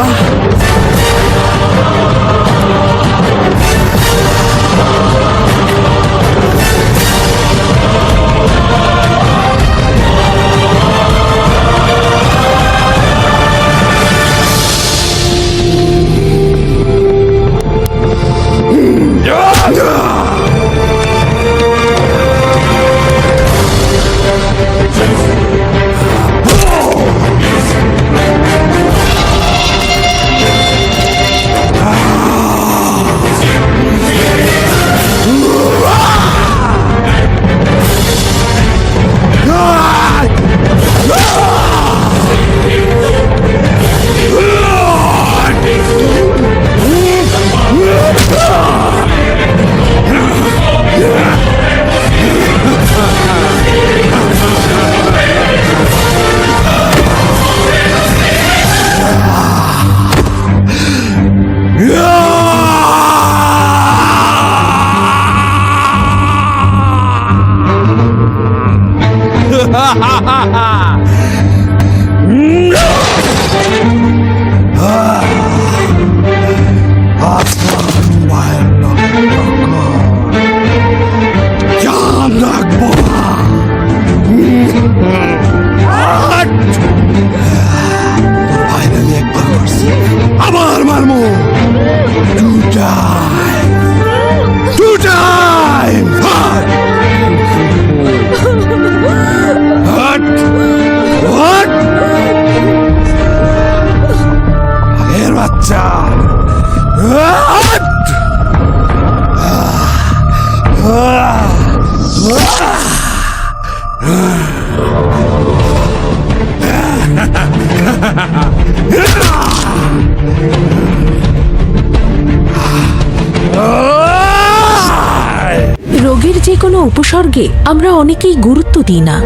উপসর্গে আমরা অনেকেই গুরুত্ব দিই না।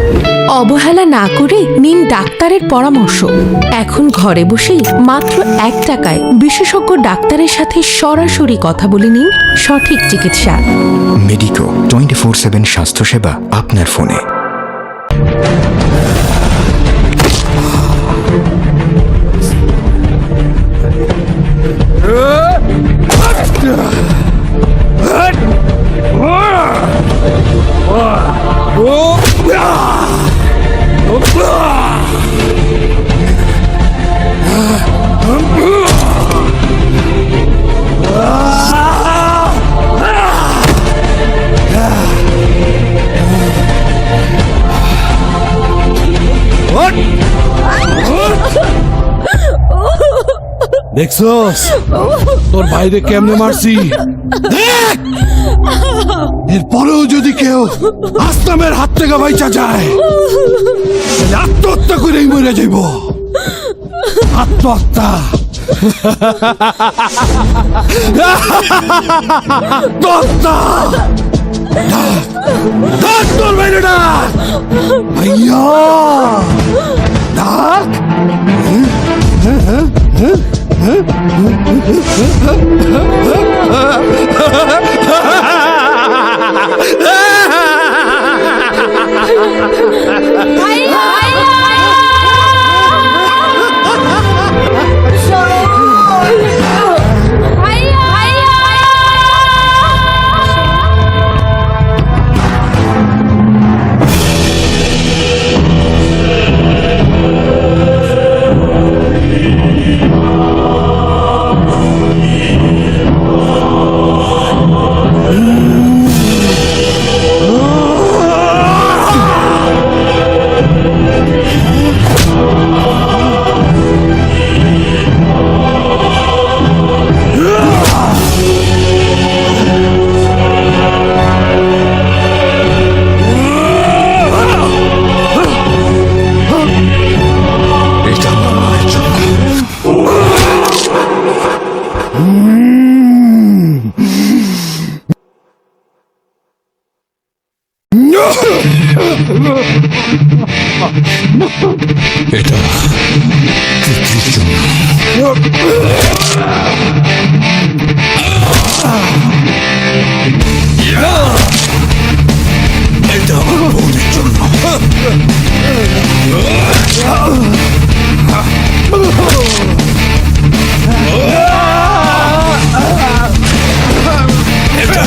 অবহেলা না করে নিন ডাক্তারের পরামর্শ। এখন ঘরে বসেই মাত্র 1 টাকায় বিশেষজ্ঞ ডাক্তারের সাথে সরাসরি কথা বলে নিন সঠিক চিকিৎসা। মেডিকো 24/7 স্বাস্থ্যসেবা আপনার ফোনে। দেখছস তোর বাইরে কেমনে মারছি? দেখ! এরপরেও যদি কেউ আসলামের হাত থেকে বাইচা যায় তাহলে আত্মহত্যা করেই মরে যাইব। আত্মহত্যা আত্মহত্যা ডাক তোর বাইরে ডাক ভাইয়া ডাক। এটা তিতলির জন্য। এটা আমার বোনের জন্য। এটা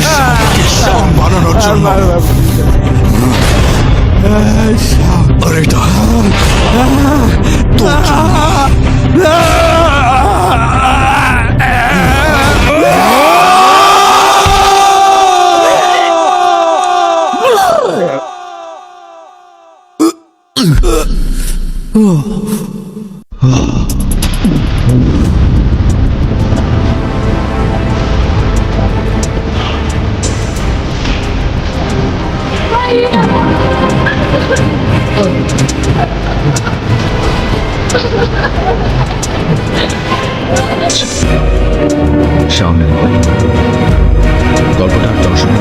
শাম বানানোর জন্য। আর এটা তোর জন্য। শাওনের গল্পটা আর দর্শক